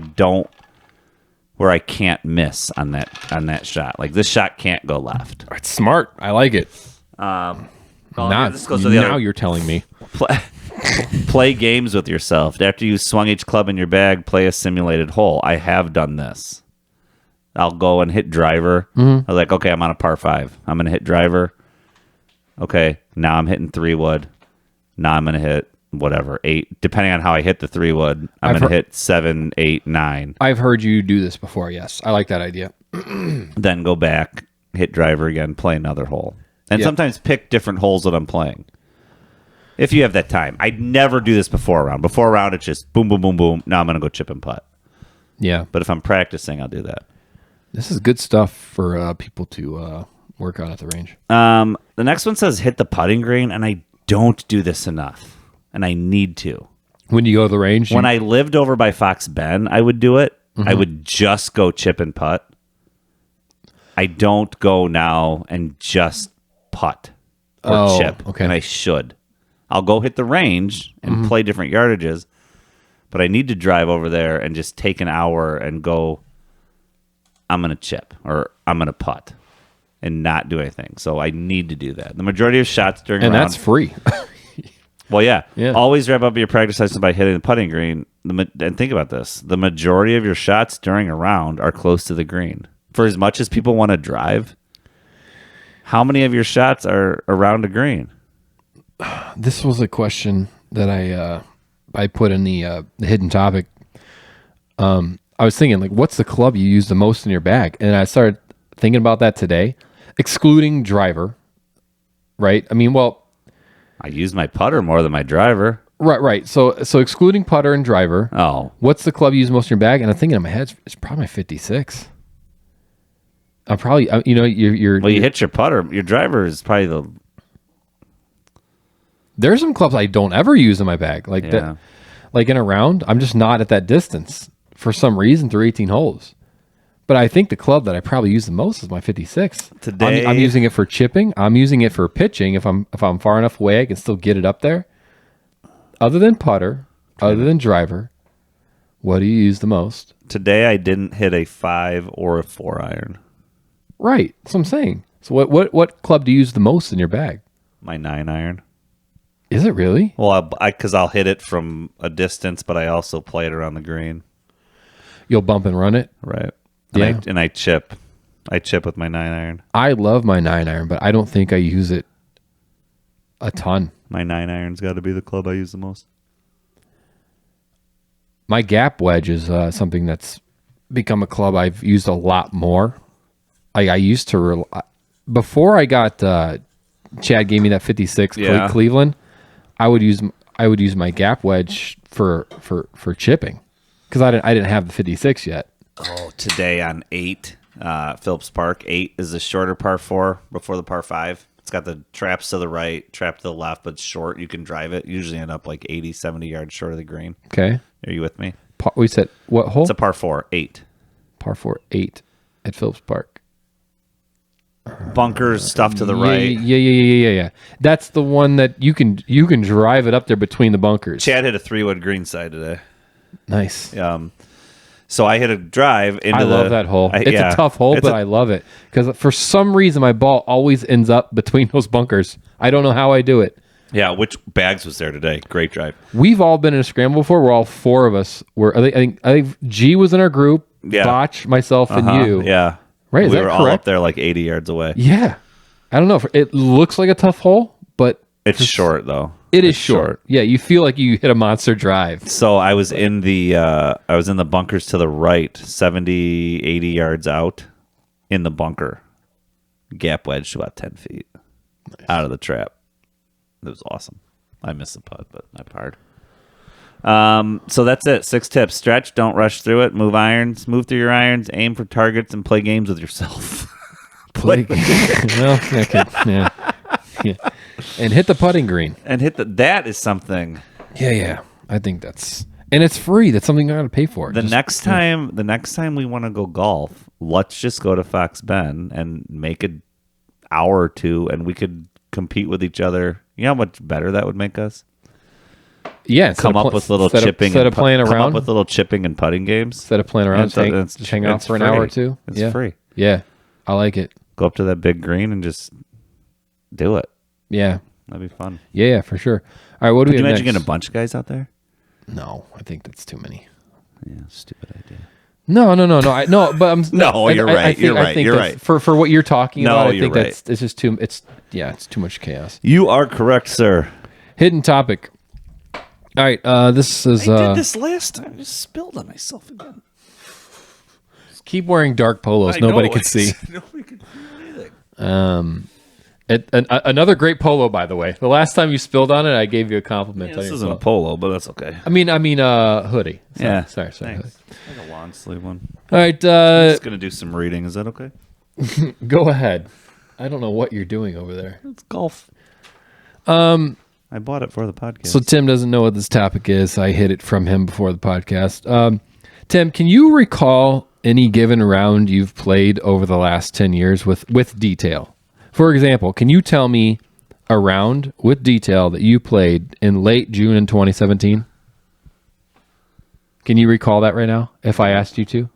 can't miss on that shot. Like this shot can't go left. It's smart. I like it. This goes to the Now other. you're telling me. Play games with yourself. After you swung each club in your bag, play a simulated hole. I have done this. I'll go and hit driver. I was like, okay, I'm on a par 5. I'm going to hit driver. Okay, now I'm hitting 3-wood. Now I'm going to hit whatever, 8. Depending on how I hit the 3-wood, I'm going to hit 7, 8, 9. I've heard you do this before, yes. I like that idea. Then go back, hit driver again, play another hole. And sometimes pick different holes that I'm playing. If you have that time. I never do this before a round. Before a round, it's just boom, boom, boom, boom. Now I'm going to go chip and putt. Yeah. But if I'm practicing, I'll do that. This is good stuff for people to work on at the range. The next one says hit the putting green, and I don't do this enough, and I need to. When you go to the range? When I lived over by Fox Bend, I would do it. I would just go chip and putt. I don't go now and just putt or chip, okay. and I should. I'll go hit the range and play different yardages, but I need to drive over there and just take an hour and go, I'm going to chip or I'm going to putt and not do anything. So I need to do that. The majority of shots during a round. And that's free. Well, yeah. Yeah. Always wrap up your practice session by hitting the putting green. And think about this. The majority of your shots during a round are close to the green. For as much as people want to drive, how many of your shots are around a green? This was a question that I put in the hidden topic. I was thinking, like, what's the club you use the most in your bag? And I started thinking about that today, excluding driver, right? I mean, well, I use my putter more than my driver. right. So excluding putter and driver, Oh, what's the club you use most in your bag? And I'm thinking in my head, it's probably my 56. I'm probably, you're. well, you hit your putter. Your driver is probably the. There's some clubs I don't ever use in my bag, like that, like in a round. I'm just not at that distance for some reason through 18 holes. But I think the club that I probably use the most is my 56. Today, I'm using it for chipping. I'm using it for pitching. If I'm far enough away, I can still get it up there. Other than putter, other than driver, what do you use the most? Today I didn't hit a 5 or a 4 iron. Right. That's what I'm saying. So what club do you use the most in your bag? My 9 iron. Is it really? Well, because I'll hit it from a distance, but I also play it around the green. You'll bump and run it? Right. Yeah. And I chip. I chip with my 9 iron. I love my 9 iron, but I don't think I use it a ton. My 9 iron's got to be the club I use the most. My gap wedge is something that's become a club I've used a lot more. I used to before I got Chad gave me that 56 Cleveland. I would use my gap wedge for chipping because I didn't have the 56 yet. Oh, today on 8, Phillips Park. 8 is the shorter par 4 before the par 5. It's got the traps to the right, trap to the left, but it's short. You can drive it. Usually end up like 80, 70 yards short of the green. Okay. Are you with me? We said what hole? It's a par 4, 8. Par 4, 8 at Phillips Park. Bunkers, stuff to the right. Yeah. That's the one that you can drive it up there between the bunkers. Chad hit a 3-wood green side today. Nice. So I hit a drive into I love that hole. It's a tough hole, but I love it because for some reason my ball always ends up between those bunkers. I don't know how I do it. Yeah, which bags was there today? Great drive. We've all been in a scramble before where all 4 of us were. I think G was in our group. Yeah. Botch, myself, and you. Yeah. Right. Is we that were correct? all up there like 80 yards away. Yeah. I don't know. It looks like a tough hole, but It's short though. It's short. Yeah, you feel like you hit a monster drive. So I was in the bunkers to the right, 70, 80 yards out in the bunker. Gap wedge to about 10 feet out of the trap. It was awesome. I missed the putt, but I parred. So that's it. 6 tips. Stretch, don't rush through it. Move through your irons, aim for targets, and play games with yourself. Well, okay. Yeah. And hit the putting green. And that is something. Yeah. I think that's And it's free. That's something I got to pay for. The next time we want to go golf, let's just go to Fox Bend and make an hour or two, and we could compete with each other. You know how much better that would make us? Yeah, come up with little chipping. Instead of playing around, come up with little chipping and putting games. Instead of playing around, just hang out for an hour or two. It's free. Yeah, I like it. Go up to that big green and just do it. Yeah, that'd be fun. Yeah, for sure. All right, what do we have next? Imagine getting a bunch of guys out there? No, I think that's too many. Yeah, stupid idea. No. But I'm no. You're right. You're right. For what you're talking about, I think right. it's just too. It's too much chaos. You are correct, sir. Hidden topic. All right, this is. I did this last time. I just spilled on myself again. Keep wearing dark polos. Nobody can see. Nobody can see anything. Another great polo, by the way. The last time you spilled on it, I gave you a compliment. This isn't a polo, but that's okay. I mean, hoodie. Sorry. Like a long sleeve one. All right. I'm just gonna do some reading. Is that okay? Go ahead. I don't know what you're doing over there. It's golf. I bought it for the podcast. So Tim doesn't know what this topic is. I hid it from him before the podcast. Tim, can you recall any given round you've played over the last 10 years with detail? For example, can you tell me a round with detail that you played in late June in 2017? Can you recall that right now, if I asked you to?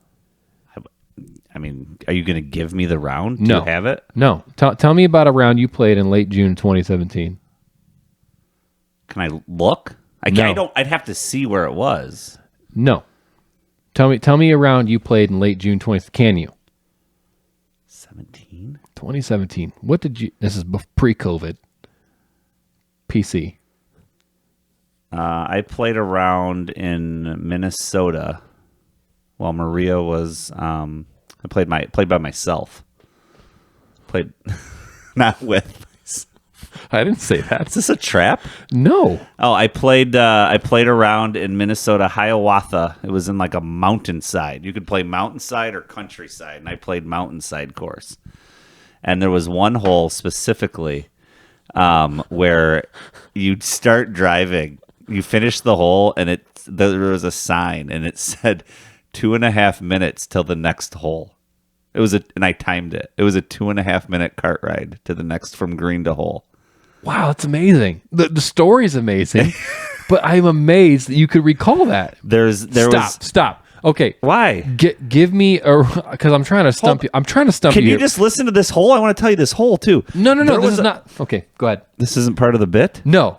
I mean, are you going to give me the round? No. Do you have it? No. Tell me about a round you played in late June 2017. Can I look? No. I'd have to see where it was. No. Tell me a round you played in late June 20. Can you? 2017. What did you? This is pre-COVID. PC. I played around in Minnesota while Maria was. I played by myself. Played not with myself. I didn't say that. Is this a trap? No. Oh, I played around in Minnesota, Hiawatha. It was in like a mountainside. You could play mountainside or countryside, and I played mountainside course. And there was one hole specifically where you'd start driving. You finish the hole, and there was a sign, and it said 2.5 minutes till the next hole. And I timed it. It was a 2.5 minute cart ride to the next from green to hole. Wow, that's amazing. The story's amazing, but I'm amazed that you could recall that. Stop. Okay. Why? Give me because I'm trying to stump you. I'm trying to stump you. Can you just listen to this hole? I want to tell you this hole too. No. This is not. Okay, go ahead. This isn't part of the bit? No.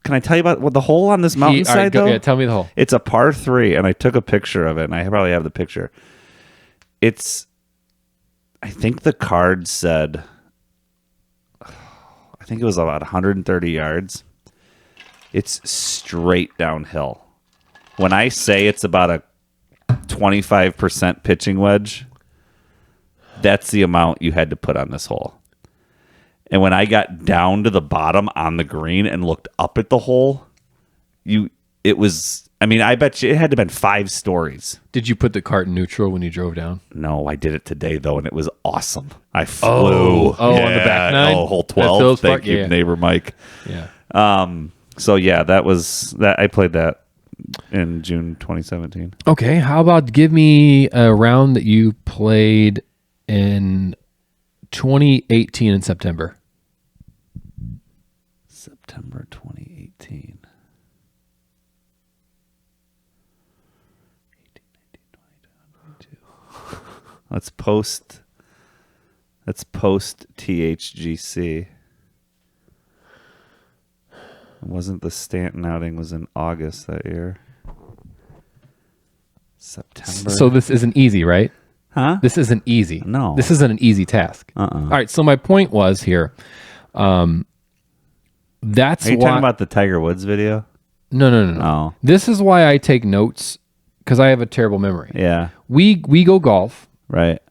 Can I tell you about what the hole on this mountainside though? Yeah, tell me the hole. It's a par 3, and I took a picture of it, and I probably have the picture. I think the card said, I think it was about 130 yards. It's straight downhill. When I say it's about a 25% pitching wedge, that's the amount you had to put on this hole. And when I got down to the bottom on the green and looked up at the hole, I bet you it had to have been 5 stories. Did you put the cart in neutral when you drove down? No, I did it today, though, and it was awesome. I flew. Oh, on the back nine? Oh, hole 12. Thank you, neighbor Mike. Yeah. So, yeah, that was that. I played that in June 2017. Okay, how about give me a round that you played in 2018 in September? September 2018. 22. Let's post THGC. It wasn't the Stanton outing, was in August that year. September. So this isn't easy, right? Huh? This isn't easy. No. This isn't an easy task. All right, so my point was here. That's Are you why, talking about the Tiger Woods video? No. Oh. This is why I take notes, because I have a terrible memory. Yeah. We go golf. Right.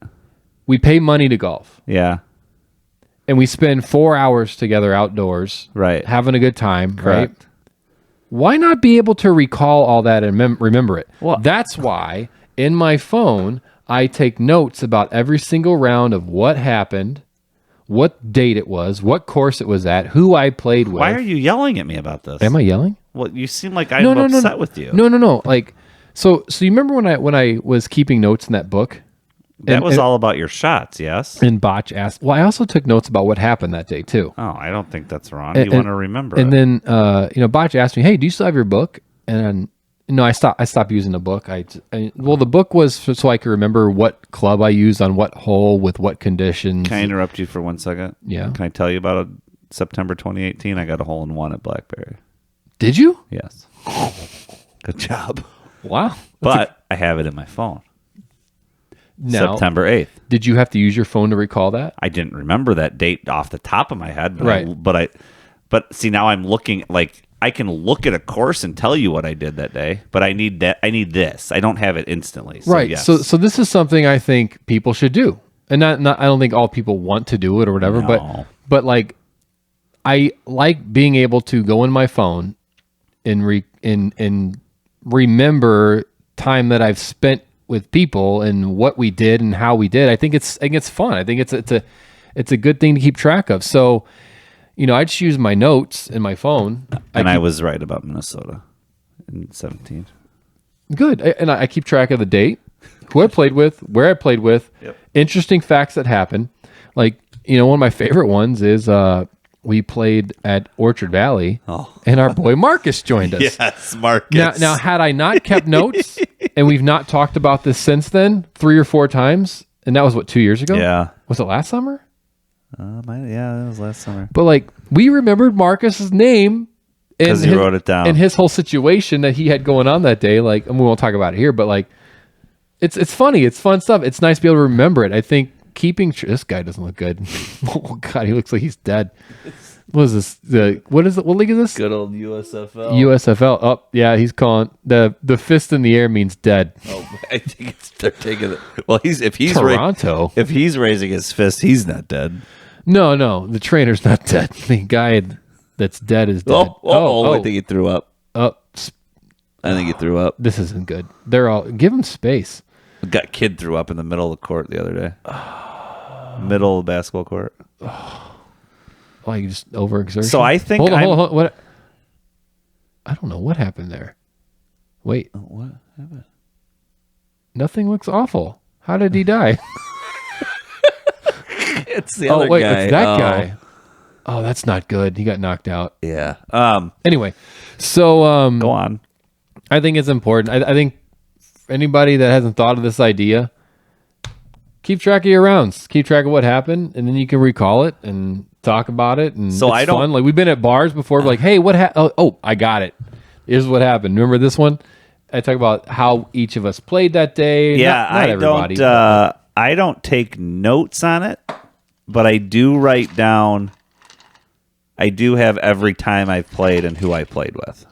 We pay money to golf. Yeah. And we spend 4 hours together outdoors. Right. Having a good time. Correct. Right? Why not be able to recall all that and remember it? Well, that's why in my phone, I take notes about every single round of what happened, what date it was, what course it was at, who I played with. Why are you yelling at me about this? Am I yelling? Well, you seem like I'm upset with you. No. Like, so you remember when I was keeping notes in that book? That was all about your shots, yes? And Botch asked, well, I also took notes about what happened that day, too. Oh, I don't think that's wrong. You want to remember and it. And then, Botch asked me, hey, do you still have your book? And no, I stopped using the book. Well, the book was so I could remember what club I used on what hole with what conditions. Can I interrupt you for 1 second? Yeah. Can I tell you about September 2018? I got a hole in one at Blackberry. Did you? Yes. Good job. Wow. But I have it in my phone. Now, September 8th. Did you have to use your phone to recall that? I didn't remember that date off the top of my head, but right. But see, now I'm looking like I can look at a course and tell you what I did that day, but I need this. I don't have it instantly. So right. Yes. So this is something I think people should do. And not I don't think all people want to do it or whatever, but like I like being able to go in my phone and remember time that I've spent with people and what we did and how we did. I think it's fun. I think it's a good thing to keep track of. So, I just use my notes in my phone. And I was right about Minnesota in 17. Good. And I keep track of the date, who I played with, where I played with, interesting facts that happen. Like, one of my favorite ones is we played at Orchard Valley, and our boy Marcus joined us. Yes, Marcus. Now, had I not kept notes, and we've not talked about this since then, 3 or 4 times, and that was, 2 years ago? Yeah. Was it last summer? Yeah, that was last summer. But, like, we remembered Marcus's name. Because he wrote it down. And his whole situation that he had going on that day, like, and we won't talk about it here, but, like, it's funny. It's fun stuff. It's nice to be able to remember it. I think this guy doesn't look good. Oh God, he looks like he's dead. What is this? What league is this? Good old USFL. USFL. Oh yeah, he's calling the fist in the air means dead. Oh, I think they're taking it. Well, if he's Toronto. If he's raising his fist, he's not dead. No, the trainer's not dead. The guy that's dead is dead. I think he threw up. I think he threw up. This isn't good. Give him space. Got kid threw up in the middle of the court the other day. Middle of the basketball court. Like just overexertion. So I think hold on. What? I don't know what happened there. Wait. What happened? Nothing looks awful. How did he die? It's the other guy. It's that guy. Oh, that's not good. He got knocked out. Yeah. Anyway, so go on. I think it's important. I think anybody that hasn't thought of this idea, keep track of your rounds. Keep track of what happened, and then you can recall it and talk about it. And so it's fun. Like we've been at bars before. Like, hey, what happened? Oh, I got it. Here's what happened. Remember this one? I talk about how each of us played that day. Yeah, not everybody. I don't take notes on it, but I do write down. I do have every time I've played and who I played with.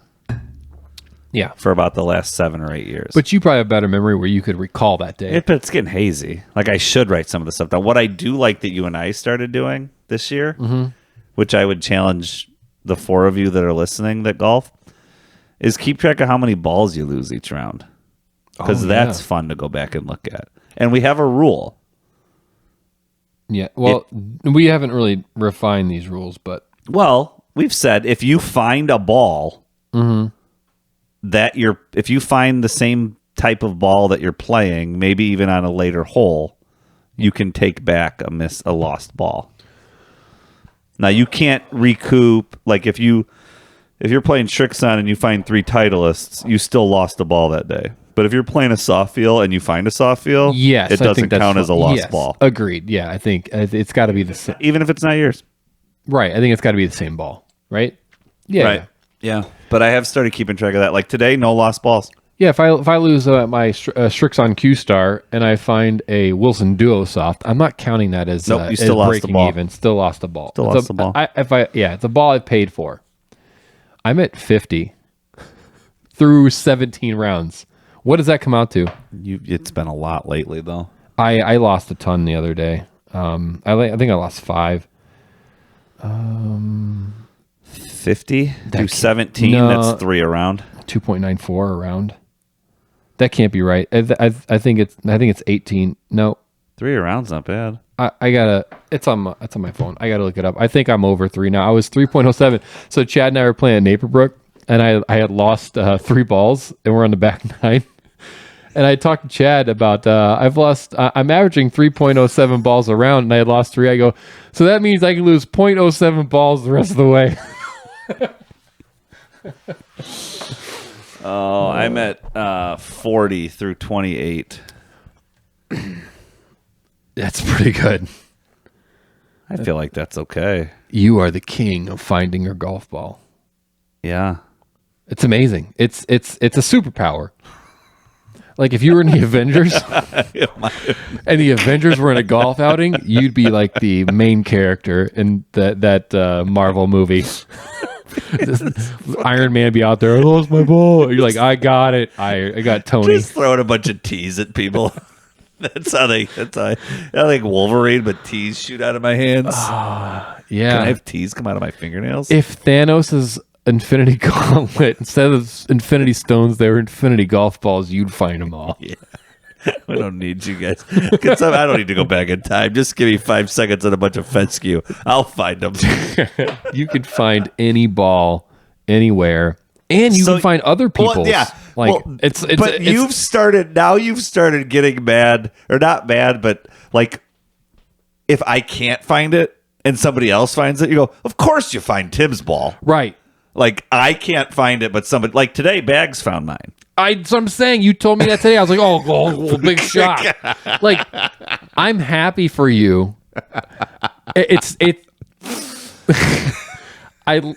Yeah. For about the last 7 or 8 years. But you probably have better memory where you could recall that day. But it's getting hazy. Like I should write some of the stuff down. What I do like that you and I started doing this year, which I would challenge the 4 of you that are listening that golf, is keep track of how many balls you lose each round. Because that's fun to go back and look at. And we have a rule. Yeah. Well, we haven't really refined these rules, but. Well, we've said if you find a ball if you find the same type of ball that you're playing, maybe even on a later hole, you can take back a lost ball. Now you can't recoup. Like if you're playing Shrixon and you find 3 Titleists, you still lost a ball that day. But if you're playing a soft feel and you find a soft feel, it doesn't count as a lost ball. Agreed. Yeah, I think it's got to be the same. Even if it's not yours. Right. I think it's got to be the same ball. Right? Yeah. Right. Yeah. But I have started keeping track of that. Like today, no lost balls. Yeah, if I lose my Shrixon Q-Star and I find a Wilson Duo Soft, I'm not counting that as you still lost the ball. Even. Still lost the ball. Still lost the ball. It's a ball I paid for. I'm at 50 through 17 rounds. What does that come out to? It's been a lot lately, though. I lost a ton the other day. I think I lost 5. 50 through 17. That's 3 around. 2.94 around. That can't be right. I think it's 18. No, 3 around's not bad. I gotta. It's on my phone. I gotta look it up. I think I'm over 3 now. I was 3.07. So Chad and I were playing at Naperbrook, and I had lost 3 balls, and we're on the back 9. And I talked to Chad about I'm averaging 3.07 balls a round, and I had lost 3. I go, so that means I can lose 0.07 balls the rest of the way. Oh, I'm at 40 through 28. That's pretty good. I feel like that's okay. You are the king of finding your golf ball. Yeah. It's amazing. It's a superpower. Like if you were in the Avengers and the Avengers were in a golf outing, you'd be like the main character in that Marvel movie. Iron Man be out there, I lost my ball. You're like, I got it. I got Tony. Just throwing a bunch of tees at people. That's how I like Wolverine, but tees shoot out of my hands. Yeah. Can I have tees come out of my fingernails? If Thanos' Infinity Gauntlet, instead of Infinity Stones, they were Infinity Golf Balls, you'd find them all. Yeah. I don't need you guys. I don't need to go back in time. Just give me 5 seconds and a bunch of fescue. I'll find them. You could find any ball anywhere, and you can find other people's. Well, yeah. Like you've started getting mad, or not mad, but like if I can't find it and somebody else finds it, you go, of course you find Tim's ball. Right. Like I can't find it, but somebody, like today, Bags found mine. So I'm saying, you told me that today. I was like, oh big shock. Like, I'm happy for you. I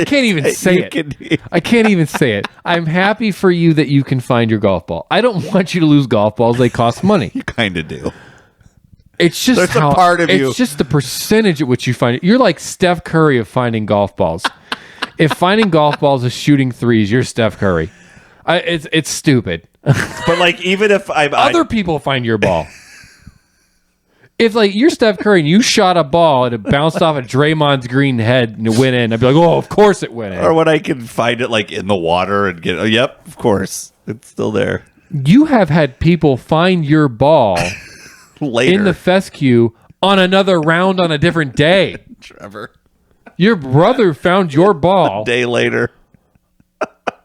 can't even say it. I can't even say it. I'm happy for you that you can find your golf ball. I don't want you to lose golf balls. They cost money. You kind of do. It's just There's a part of you. It's just the percentage at which you find it. You're like Steph Curry of finding golf balls. If finding golf balls is shooting threes, you're Steph Curry. It's stupid. But like, even if other people find your ball. If like you're Steph Curry and you shot a ball and it bounced off of Draymond's green head and it went in, I'd be like, oh, of course it went in. Or when I can find it like in the water and get, yep, of course, it's still there. You have had people find your ball later in the fescue on another round on a different day. Trevor, your brother found your ball a day later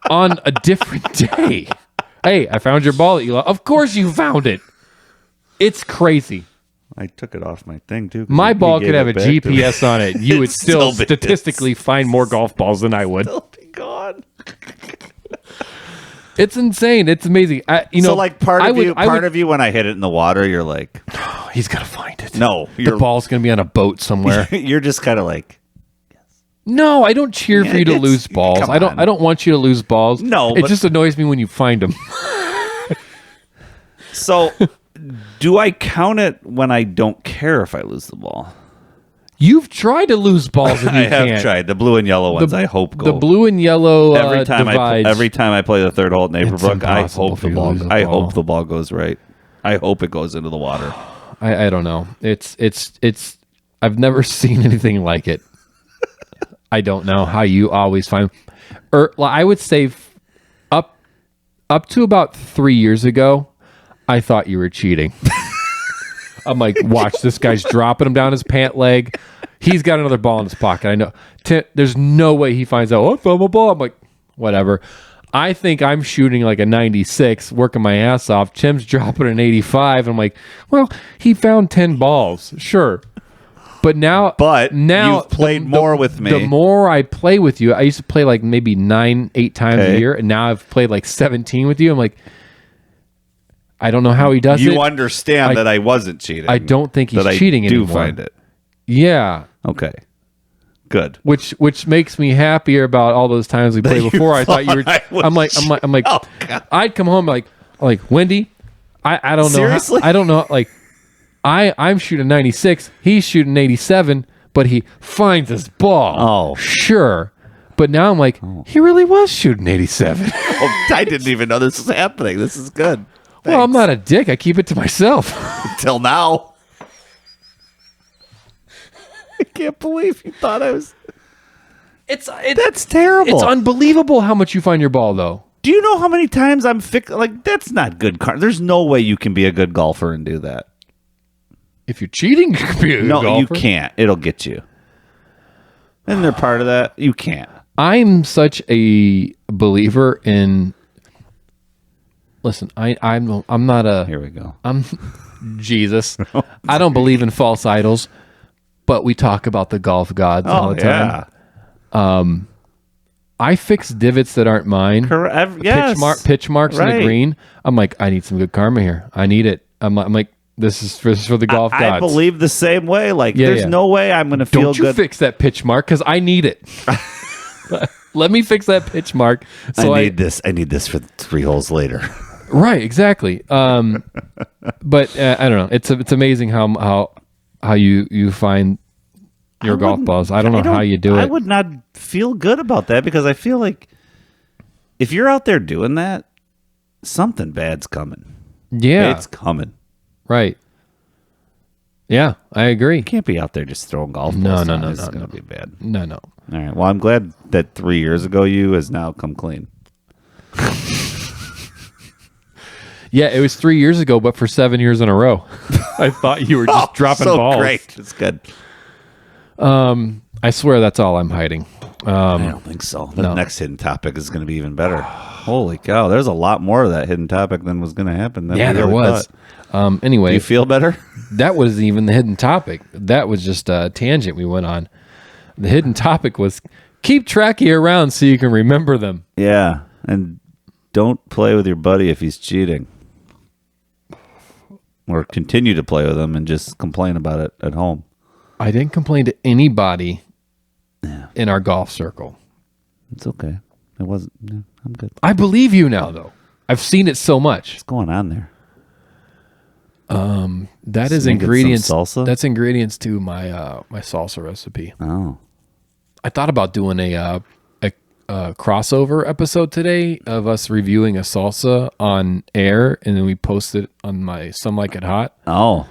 on a different day. Hey, I found your ball that you lost. Of course you found it. It's crazy. I took it off my thing too. My ball could have a GPS on it. You would still statistically find more golf balls than I would. Still be gone. It's insane. It's amazing. So like part of you, when I hit it in the water, you're like, oh, he's gonna find it. No, the ball's gonna be on a boat somewhere. You're just kind of like, no, I don't cheer for you to lose balls. I don't want you to lose balls. No, it just annoys me when you find them. So, do I count it when I don't care if I lose the ball? You've tried to lose balls and you can't. I have tried. The blue and yellow ones, I hope go. The blue and yellow every time I play the third hole at Naperbrook, I hope the ball goes right. I hope it goes into the water. I don't know. It's I've never seen anything like it. I don't know how you always find. I would say up to about 3 years ago, I thought you were cheating. I'm like, watch, this guy's dropping him down his pant leg. He's got another ball in his pocket. I know. There's no way he finds out, oh, I found my ball. I'm like, whatever. I think I'm shooting like a 96, working my ass off. Tim's dropping an 85. I'm like, well, he found 10 balls. Sure. But now you've played more with me. The more I play with you, I used to play like maybe 8 times a year, and now I've played like 17 with you. I'm like, I don't know how he does it. You understand that I wasn't cheating. I don't think he's cheating anymore. I do find it. Yeah. Okay. Good. Which makes me happier about all those times we played before. I thought you were. I'm like. Oh, I'd come home like Wendy. I don't know. Seriously? I don't know. Like, I'm shooting 96. He's shooting 87, but he finds his ball. Oh, sure. But now I'm like, he really was shooting 87. Oh, I didn't even know this was happening. This is good. Thanks. Well, I'm not a dick. I keep it to myself. Until now. I can't believe you thought I was. That's terrible. It's unbelievable how much you find your ball, though. Do you know how many times I'm like, that's not good. There's no way you can be a good golfer and do that. If you're cheating, you can be a good golfer. No, you can't. It'll get you. And they're part of that. You can't. I'm such a believer in. Listen, I'm not a. Here we go. I'm Jesus. I don't believe in false idols, but we talk about the golf gods all the time. Yeah. I fix divots that aren't mine. Yes. Pitch marks in Right. the green. I'm like, I need some good karma here. I need it. I'm like, this is for the golf gods. I believe the same way. Like, there's no way I'm going to feel Don't you good. fix that pitch mark because I need it. Let me fix that pitch mark. So I need this. I need this for 3 holes later. Right, exactly. But I don't know. It's amazing how you find your golf balls. I don't know how you do it. I would not feel good about that because I feel like if you're out there doing that, something bad's coming. Yeah, It's coming. right. Yeah, I agree. You can't be out there just throwing golf balls. No. It's going to be bad. No. All right. Well, I'm glad that 3 years ago you has now come clean. Yeah, it was 3 years ago, but for 7 years in a row. I thought you were just dropping balls. Great. It's good. I swear that's all I'm hiding. I don't think so. The next hidden topic is going to be even better. Holy cow. There's a lot more of that hidden topic than was going to happen. Yeah, there was. Anyway. Do you feel better? That wasn't even the hidden topic. That was just a tangent we went on. The hidden topic was keep track of your rounds so you can remember them. Yeah. And don't play with your buddy if he's cheating. Or continue to play with him and just complain about it at home. I didn't complain to anybody in our golf circle. It's okay. It wasn't. Yeah, I'm good. I believe you now, though. I've seen it so much. What's going on there? That is Sneak it some ingredients. salsa? That's ingredients to my my salsa recipe. Oh. I thought about doing a crossover episode today of us reviewing a salsa on air, and then we post it on my Some Like It Hot. Oh.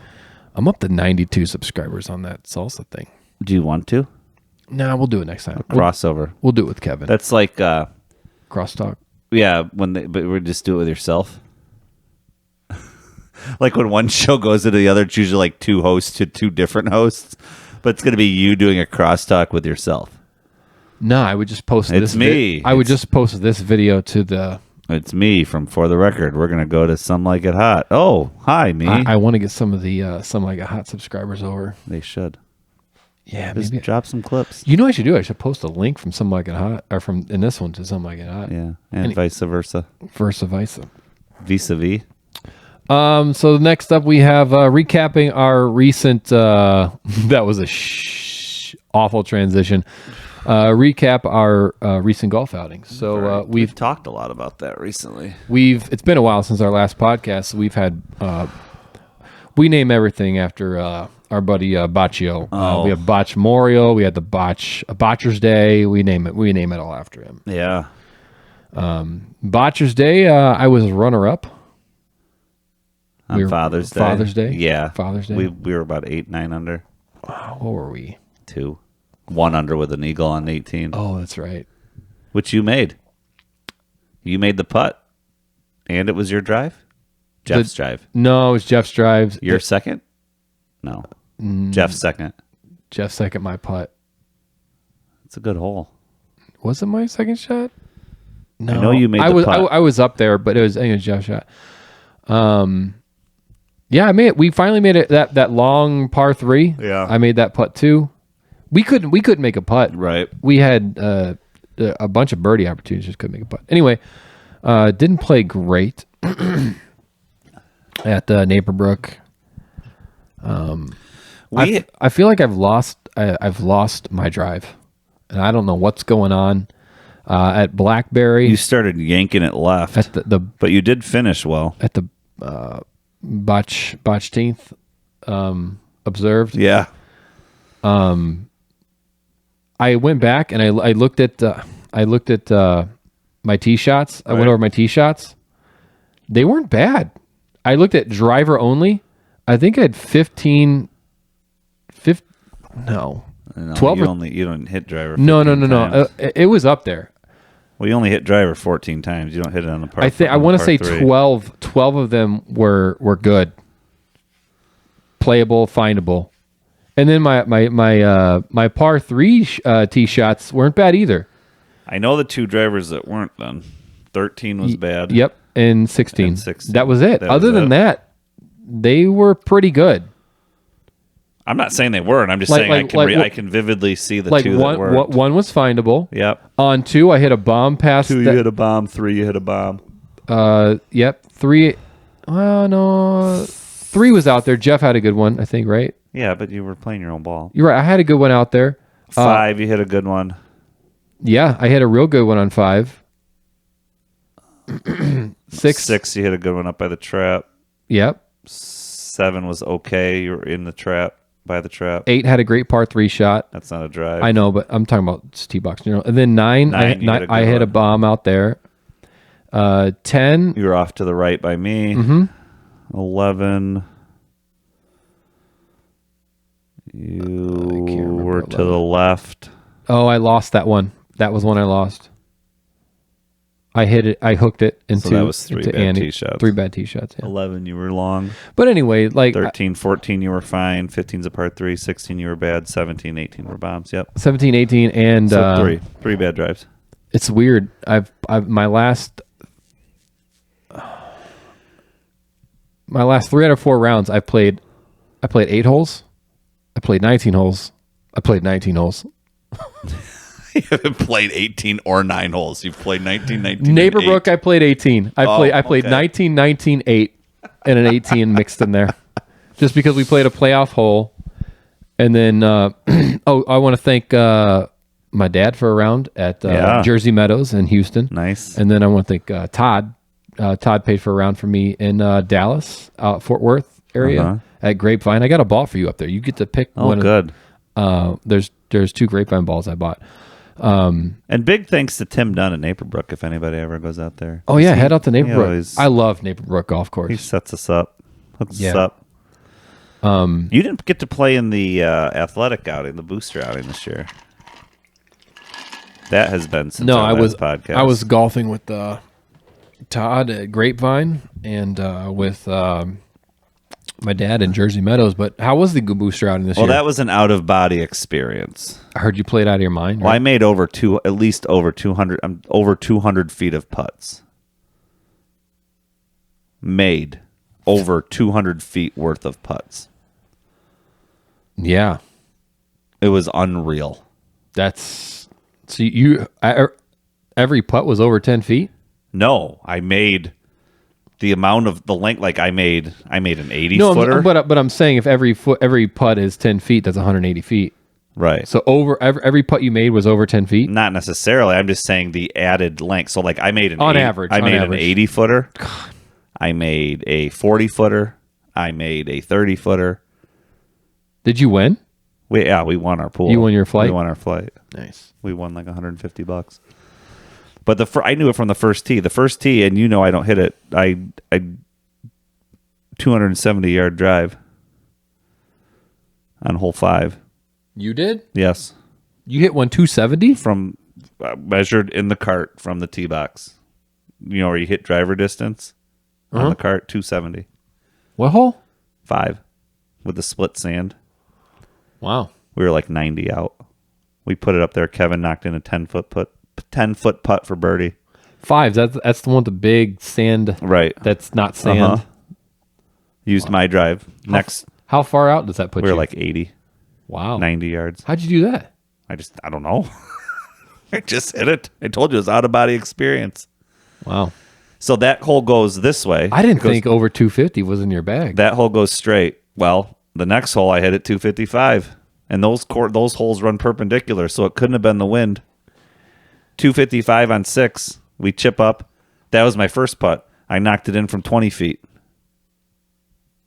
I'm up to 92 subscribers on that salsa thing. Do you want to? Nah, we'll do it next time. Crossover. We'll do it with Kevin. That's like, Crosstalk. yeah, but we just do it with yourself. Like when one show goes into the other, it's usually like 2 hosts to 2 different hosts, but it's going to be you doing a crosstalk with yourself. No, I would just post this. It's me. I would just post this video to the. It's me from For the Record. We're going to go to Some Like It Hot. Oh, hi, me. I want to get some of the Some Like It Hot subscribers over. They should. Yeah, Just maybe. drop some clips. You know what I should do? I should post a link from Some Like It Hot, or from in this one to Some Like It Hot. Yeah, and vice versa. Versa versa. Vis-a-vis. So next up we have recapping our recent. That was a awful transition. Recap our recent golf outings. So We've talked a lot about that recently. it's been a while since our last podcast. We've had we name everything after our buddy Baccio. We have Botch Memorial. We had the Botcher's Day. We name it all after him. Yeah. Botcher's Day. I was runner up. On Father's Day. Father's Day. Yeah. Father's Day. We were about 8-9 under. What were we? 2. 1 under with an eagle on 18. Oh, that's right. Which you made. You made the putt. And it was your drive? Jeff's drive. No, it was Jeff's drives. Your second? No. Jeff's second. Jeff's second, my putt. It's a good hole. Was it my second shot? No, I know you made the putt. I was up there, but it was Jeff's shot. Yeah, I made it. We finally made it that long par 3. Yeah. I made that putt too. We couldn't make a putt. Right. We had a bunch of birdie opportunities, just couldn't make a putt. Anyway, didn't play great at Naperbrook. I feel like I've lost my drive, and I don't know what's going on. At Blackberry, You started yanking it left. at the but you did finish well. at the Botchteenth observed. Yeah. I went back and I looked at my tee shots. I went over my tee shots. They weren't bad. I looked at driver only. I think I had 15 no. No, 12 you don't hit driver. No. 15 times. It was up there. Well, you only hit driver 14 times. You don't hit it on the par. I want to say three. 12 of them were good. Playable, findable. And then my par 3 tee shots weren't bad either. I know the two drivers that weren't then. 13 was bad. Yep, and 16. And 16. That was it. Other than that, they were pretty good. I'm not saying they weren't. I'm just saying I can vividly see the two that weren't. One was findable. Yep. On 2, I hit a bomb past. 2, you hit a bomb. 3, you hit a bomb. Yep. 3. Well, no. 3 was out there. Jeff had a good one, I think, right? Yeah, but you were playing your own ball. You're right. I had a good one out there. 5, you hit a good one. Yeah, I hit a real good one on 5. 6, you hit a good one up by the trap. Yep. 7 was okay. You were in the trap, by the trap. 8 had a great par 3 shot. That's not a drive. I know, but I'm talking about tee box. And then 9 I hit a bomb out there. 10. You were off to the right by me. Mm-hmm. 11. You were to the left. Oh, I lost that one. That was one I lost. I hit it. I hooked it into. So that was 3 bad Andy. tee shots. 3 bad tee shots. Yeah. 11, you were long. But anyway, like 13, 14, you were fine. 15's a par 3. 16, you were bad. 17, 18 were bombs. Yep. 17, 18, and so 3 bad drives. It's weird. I've my last 3 out of 4 rounds. I played 8 holes. I played 19 holes. I played 19 holes. You haven't played 18 or 9 holes. You've played 19, 19, Neighborbrook, I played 18. I played 19, 19, 8, and an 18 mixed in there. Just because we played a playoff hole. And then, I want to thank my dad for a round at Jersey Meadows in Houston. Nice. And then I want to thank Todd. Todd paid for a round for me in Dallas, Fort Worth area at Grapevine. I got a ball for you up there. You get to pick one. Oh, good. There's 2 Grapevine balls I bought. And big thanks to Tim Dunn at Neighborbrook if anybody ever goes out there. Oh, yeah, head out to Neighborbrook. I love Neighborbrook Golf Course. He sets us up, hooks us up. You didn't get to play in the athletic outing, the booster outing this year. That has been since our last podcast. I was golfing with Todd at Grapevine and with my dad in Jersey Meadows. But how was the booster outing this year? Well, that was an out-of-body experience. I heard you played out of your mind. Well, right? I made over 200 feet of putts. Made over 200 feet worth of putts. Yeah. It was unreal. That's so every putt was over 10 feet? No, I made the amount of the length. Like I made an 80 no, footer. But I'm saying if every putt is 10 feet, that's 180 feet. Right. So over every putt you made was over 10 feet? Not necessarily. I'm just saying the added length. So like I made an average. I made an 80 footer. God. I made a 40 footer. I made a 30 footer. Did you win? We won our pool. You won your flight? We won our flight. Nice. We won like $150. But I knew it from the first tee. The first tee, and I don't hit it. I 270-yard drive on hole 5. You did? Yes. You hit one 270? From measured in the cart from the tee box. Where you hit driver distance on the cart, 270. What hole? 5 with the split sand. Wow. We were like 90 out. We put it up there. Kevin knocked in a 10-foot putt for birdie. 5. That's the one with the big sand. Right. That's not sand. Used my drive. Next. How far out does that put you? We were like 80. Wow. 90 yards. How'd you do that? I don't know. I just hit it. I told you it was out of body experience. Wow. So that hole goes this way. I didn't think over 250 was in your bag. That hole goes straight. Well, the next hole I hit at 255. And those holes run perpendicular, so it couldn't have been the wind. 255 on 6. We chip up. That was my first putt. I knocked it in from 20 feet.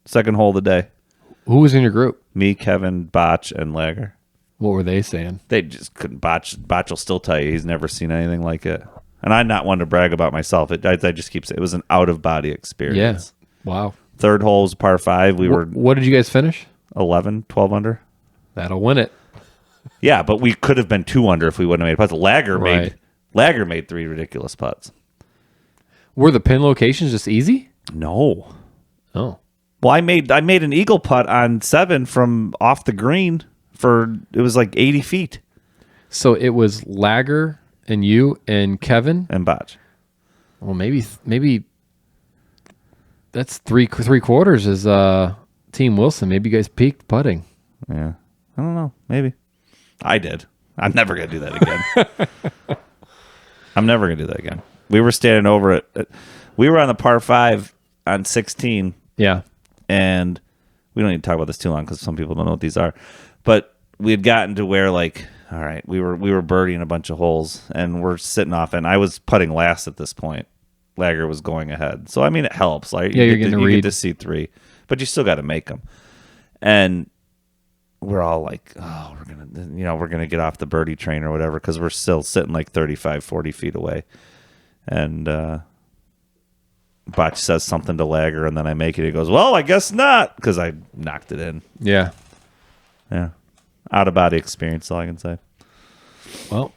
Second hole of the day. Who was in your group? Me, Kevin, Botch, and Lager. What were they saying? They just couldn't. Botch will still tell you he's never seen anything like it. And I'm not one to brag about myself. I just keep saying it was an out-of-body experience. Yeah. Wow. Third hole was par 5. What did you guys finish? 11, 12 under. That'll win it. Yeah, but we could have been 2 under if we wouldn't have made putts. Lager made 3 ridiculous putts. Were the pin locations just easy? No. Oh. Well, I made an eagle putt on 7 from off the green it was like 80 feet. So it was Lager and you and Kevin. And Botch. Well, maybe that's three quarters is Team Wilson. Maybe you guys peaked putting. Yeah. I don't know. Maybe. I did. I'm never going to do that again. I'm never going to do that again. We were standing over it. We were on the par 5 on 16. Yeah. And we don't need to talk about this too long because some people don't know what these are. But we had gotten to where, like, all right, we were birdieing a bunch of holes, and we're sitting off, and I was putting last at this point. Lager was going ahead. So, I mean, it helps. Like, yeah, you get to see 3, but you still got to make them. And we're all like, oh, we're gonna get off the birdie train or whatever because we're still sitting like 35, 40 feet away. And Botch says something to Lager, and then I make it. He goes, well, I guess not, because I knocked it in. Yeah. Yeah. Out-of-body experience, all I can say. Well,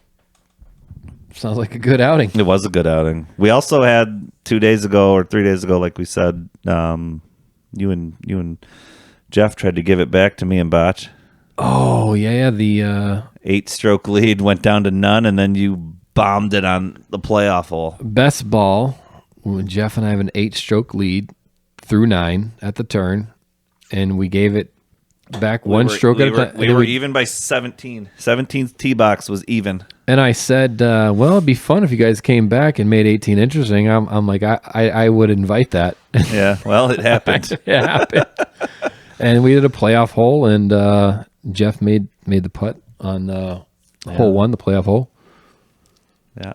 sounds like a good outing. It was a good outing. We also had 2 days ago or 3 days ago, like we said, you and Jeff tried to give it back to me and Botch. Oh, yeah. The 8-stroke lead went down to none, and then you bombed it on the playoff hole. Best ball, when Jeff and I have an 8-stroke lead through 9 at the turn, and we gave it back one stroke at a time. We were even by 17. 17th tee box was even. And I said, well, it'd be fun if you guys came back and made 18 interesting. I'm like, I would invite that. Yeah, well, it happened. It happened. And we did a playoff hole, and Jeff made the putt on hole 1, the playoff hole. Yeah.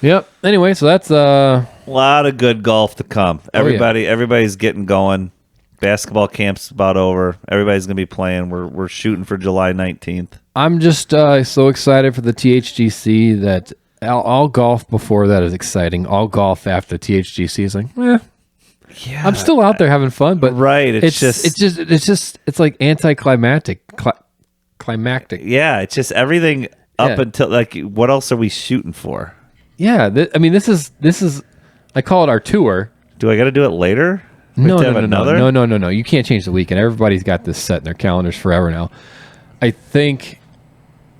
Yep. Anyway, so that's a lot of good golf to come. Everybody's getting going. Basketball camp's about over. Everybody's going to be playing. We're shooting for July 19th. I'm just so excited for the THGC that all golf before that is exciting. All golf after THGC is like, yeah, I'm still out there having fun, but right, it's like anticlimactic. Climactic. Yeah, it's just everything up until, like, what else are we shooting for? Yeah, this is I call it our tour. Do I got to do it later? No. You can't change the weekend. Everybody's got this set in their calendars forever now. I think.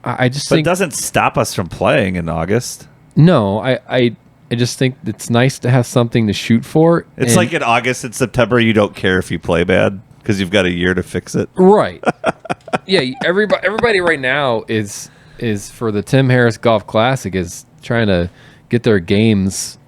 But it doesn't stop us from playing in August. No, I just think it's nice to have something to shoot for. It's like in August and September, you don't care if you play bad because you've got a year to fix it. Right. Yeah. Everybody right now is for the Tim Harris Golf Classic is trying to get their games.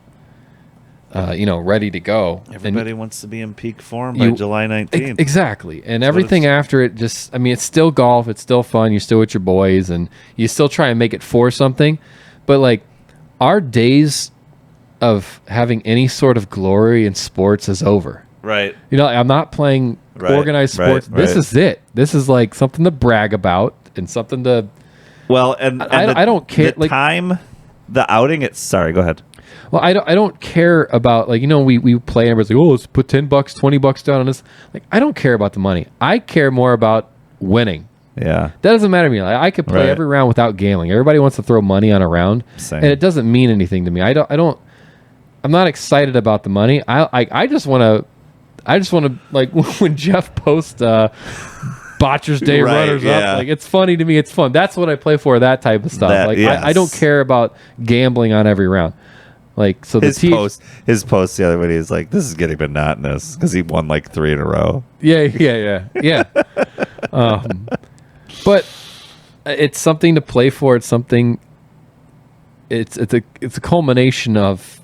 Ready to go. Everybody wants to be in peak form by July 19th. Exactly. And everything after it it's still golf. It's still fun. You're still with your boys and you still try and make it for something. But like our days of having any sort of glory in sports is over. Right. I'm not playing organized sports. Right. This is it. This is like something to brag about and something to. Well, and I don't care. The outing. Sorry, go ahead. Well, I don't care about we play and everybody's like, oh, let's put $10, $20 down on this. Like, I don't care about the money. I care more about winning. Yeah. That doesn't matter to me. I could play every round without gambling. Everybody wants to throw money on a round. Same. And it doesn't mean anything to me. I'm not excited about the money. I just want to like when Jeff posts Botcher's Day runners up. Like, it's funny to me. It's fun. That's what I play for, that type of stuff. I don't care about gambling on every round. Like, so his post the other day is like, this is getting monotonous because he won like 3 in a row. Yeah. But it's something to play for. It's something. It's a culmination of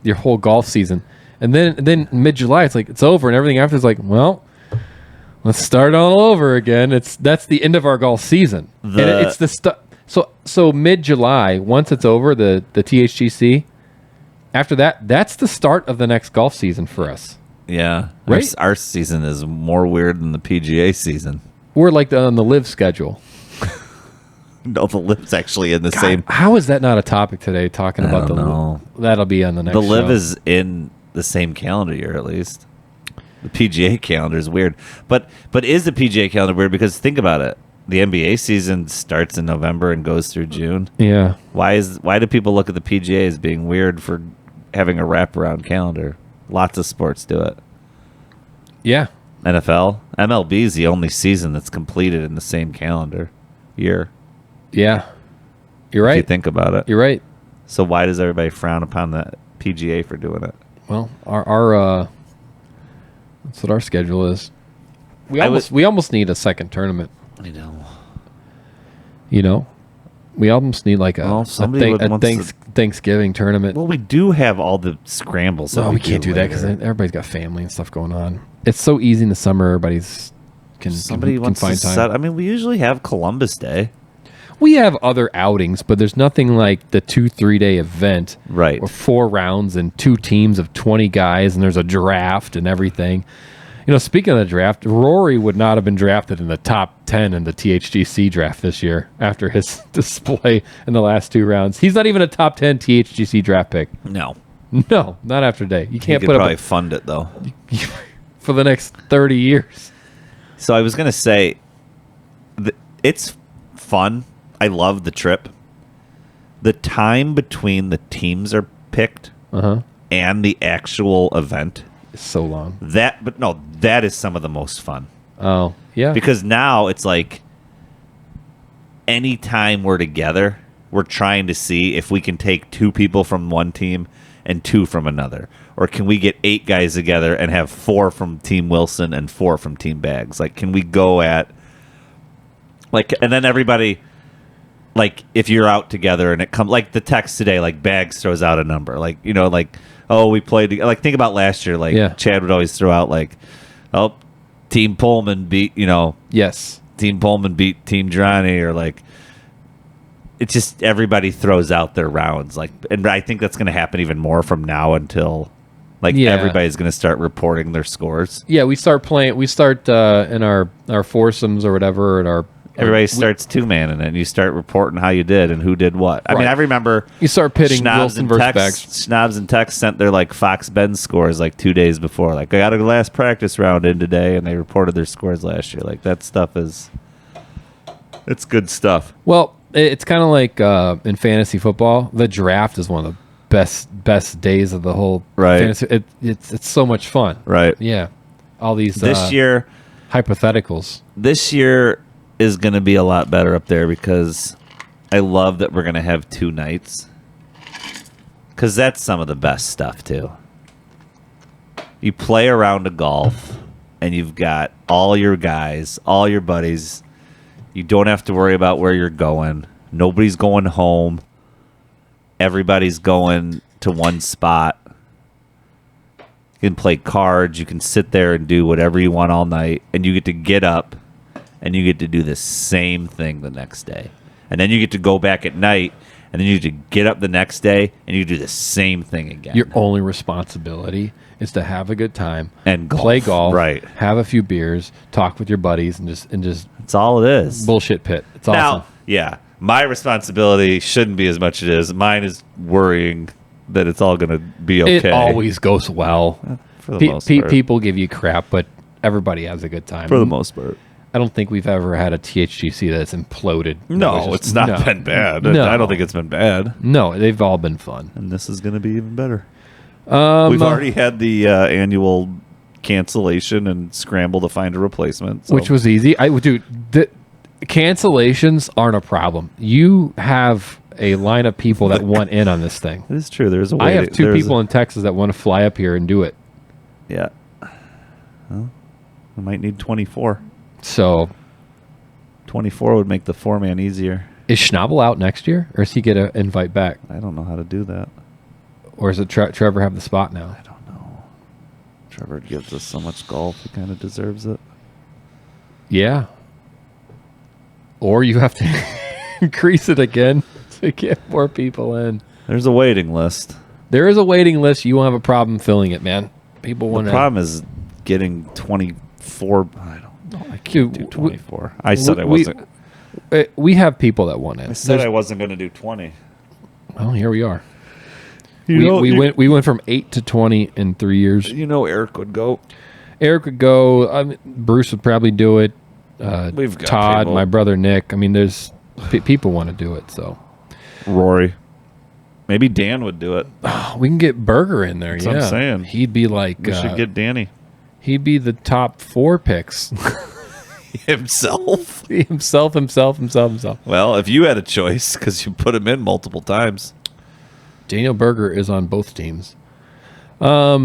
your whole golf season, and then mid-July it's over, and everything after is like, well, let's start all over again. That's the end of our golf season. It's the stuff. So mid-July, once it's over, the THGC. After that, that's the start of the next golf season for us. Yeah. Right? Our season is more weird than the PGA season. We're like on the live schedule. No, the live's actually in the same. How is that not a topic today, talking about the live? That'll be on the next show. The live is in the same calendar year, at least. The PGA calendar is weird. But is the PGA calendar weird? Because think about it. The NBA season starts in November and goes through June. Yeah. Why do people look at the PGA as being weird for having a wraparound calendar? Lots of sports do it. Yeah. NFL. MLB is the only season that's completed in the same calendar year. Yeah. You're right. If you think about it. You're right. So why does everybody frown upon the PGA for doing it? Well, our that's what our schedule is. We almost need a second tournament. I know. You know, we almost need like a Thanksgiving tournament. Well, we do have all the scrambles. No, we can't do that because everybody's got family and stuff going on. It's so easy in the summer. Everybody's can find time. I mean, we usually have Columbus Day. We have other outings, but there's nothing like the 2-3 day event, right? Or 4 rounds and 2 teams of 20 guys, and there's a draft and everything. You know, speaking of the draft, Rory would not have been drafted in the top 10 in the THGC draft this year after his display in the last 2 rounds. He's not even a top 10 THGC draft pick. No, not after today. You can't put probably fund it though for the next 30 years. So I was gonna say, it's fun. I love the trip. The time between the teams are picked and the actual event is so long. That is some of the most fun. Oh, yeah. Because now it's like anytime we're together, we're trying to see if we can take 2 people from one team and 2 from another. Or can we get 8 guys together and have 4 from Team Wilson and 4 from Team Bags? Like, can we go at like, and then everybody, like, if you're out together and it comes, like the text today, like Bags throws out a number, like, you know, like, oh, we played, like, think about last year, like Chad would always throw out like, oh, Team Pullman beat, you know, Team Pullman beat Team Drani, or like, it's just everybody throws out their rounds, like, and I think that's going to happen even more from now until, like, everybody's going to start reporting their scores. Yeah, we start playing. We start in our foursomes or whatever, and everybody starts 2-manning it, and you start reporting how you did and who did what. I mean, I remember you start pitting Wilson versus Bags. Schnabs and Tex sent their like Fox Bend scores like 2 days before. Like, I got a last practice round in today, and they reported their scores last year. Like, that stuff it's good stuff. Well, it's kind of like in fantasy football. The draft is one of the best days of the whole fantasy. It's so much fun. Right. Yeah. All these this year hypotheticals. This year is going to be a lot better up there because I love that we're going to have 2 nights. Because that's some of the best stuff too. You play a round of golf and you've got all your guys, all your buddies. You don't have to worry about where you're going. Nobody's going home. Everybody's going to one spot. You can play cards. You can sit there and do whatever you want all night. And you get to get up and you get to do the same thing the next day. And then you get to go back at night. And then you get to get up the next day and you do the same thing again. Your only responsibility is to have a good time and play golf, right? Have a few beers, talk with your buddies, and just that's all it is. Bullshit pit. It's awesome. Yeah, my responsibility shouldn't be as much as it is. Mine is worrying that it's all going to be okay. It always goes well. For the most part. People give you crap, but everybody has a good time. For the most part. I don't think we've ever had a THGC that's imploded. No, it's not been bad. No. I don't think it's been bad. No, they've all been fun. And this is going to be even better. We've already had the annual cancellation and scramble to find a replacement. Which was easy. The cancellations aren't a problem. You have a line of people that want in on this thing. It is true. There's a way. I have 2 people in Texas that want to fly up here and do it. Yeah. Well, we might need 24. So 24 would make the 4-man easier. Is Schnabel out next year, or does he get an invite back? I don't know how to do that. Or is it Trevor have the spot now? I don't know. Trevor gives us so much golf, he kind of deserves it. Yeah. Or you have to increase it again to get more people in. There's a waiting list. There is a waiting list. You won't have a problem filling it, man. People want. The problem is getting 24. I don't know. I can't do 24. I said I wasn't. We have people that want in. I said I wasn't going to do 20. Well, here we are. We went from 8 to 20 in 3 years. You know, Eric would go. Eric would go. Bruce would probably do it. We've got Todd, people. my brother Nick. I mean, there's people want to do it. So Rory, maybe Dan would do it. We can get Berger in there. That's what I'm saying. He'd be like. We should get Danny. He'd be the top 4 picks. Himself. Himself. Well, if you had a choice, because you put him in multiple times. Daniel Berger is on both teams. All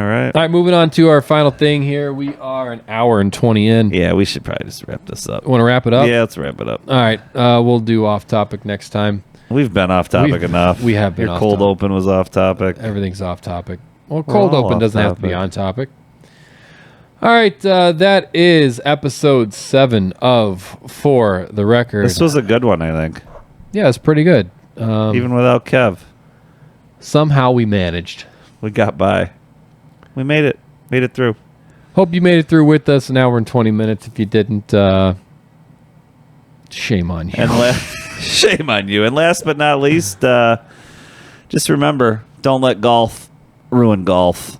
right. All right, moving on to our final thing here. We are an hour and 20 in. Yeah, we should probably just wrap this up. Want to wrap it up? Yeah, let's wrap it up. All right, we'll do off topic next time. We've been off topic enough. We have been Your off cold topic. open was off topic. Everything's off topic. Well, We're cold all open off doesn't have to be topic. on topic. All right, that is episode 7 of For the Record. This was a good one, I think. Yeah, it's pretty good. Even without Kev, Somehow we managed. we got by. We made it. Made it through. Hope you made it through with us an hour and 20 minutes. If you didn't, shame on you. And shame on you. And last but not least, just remember, don't let golf ruin golf.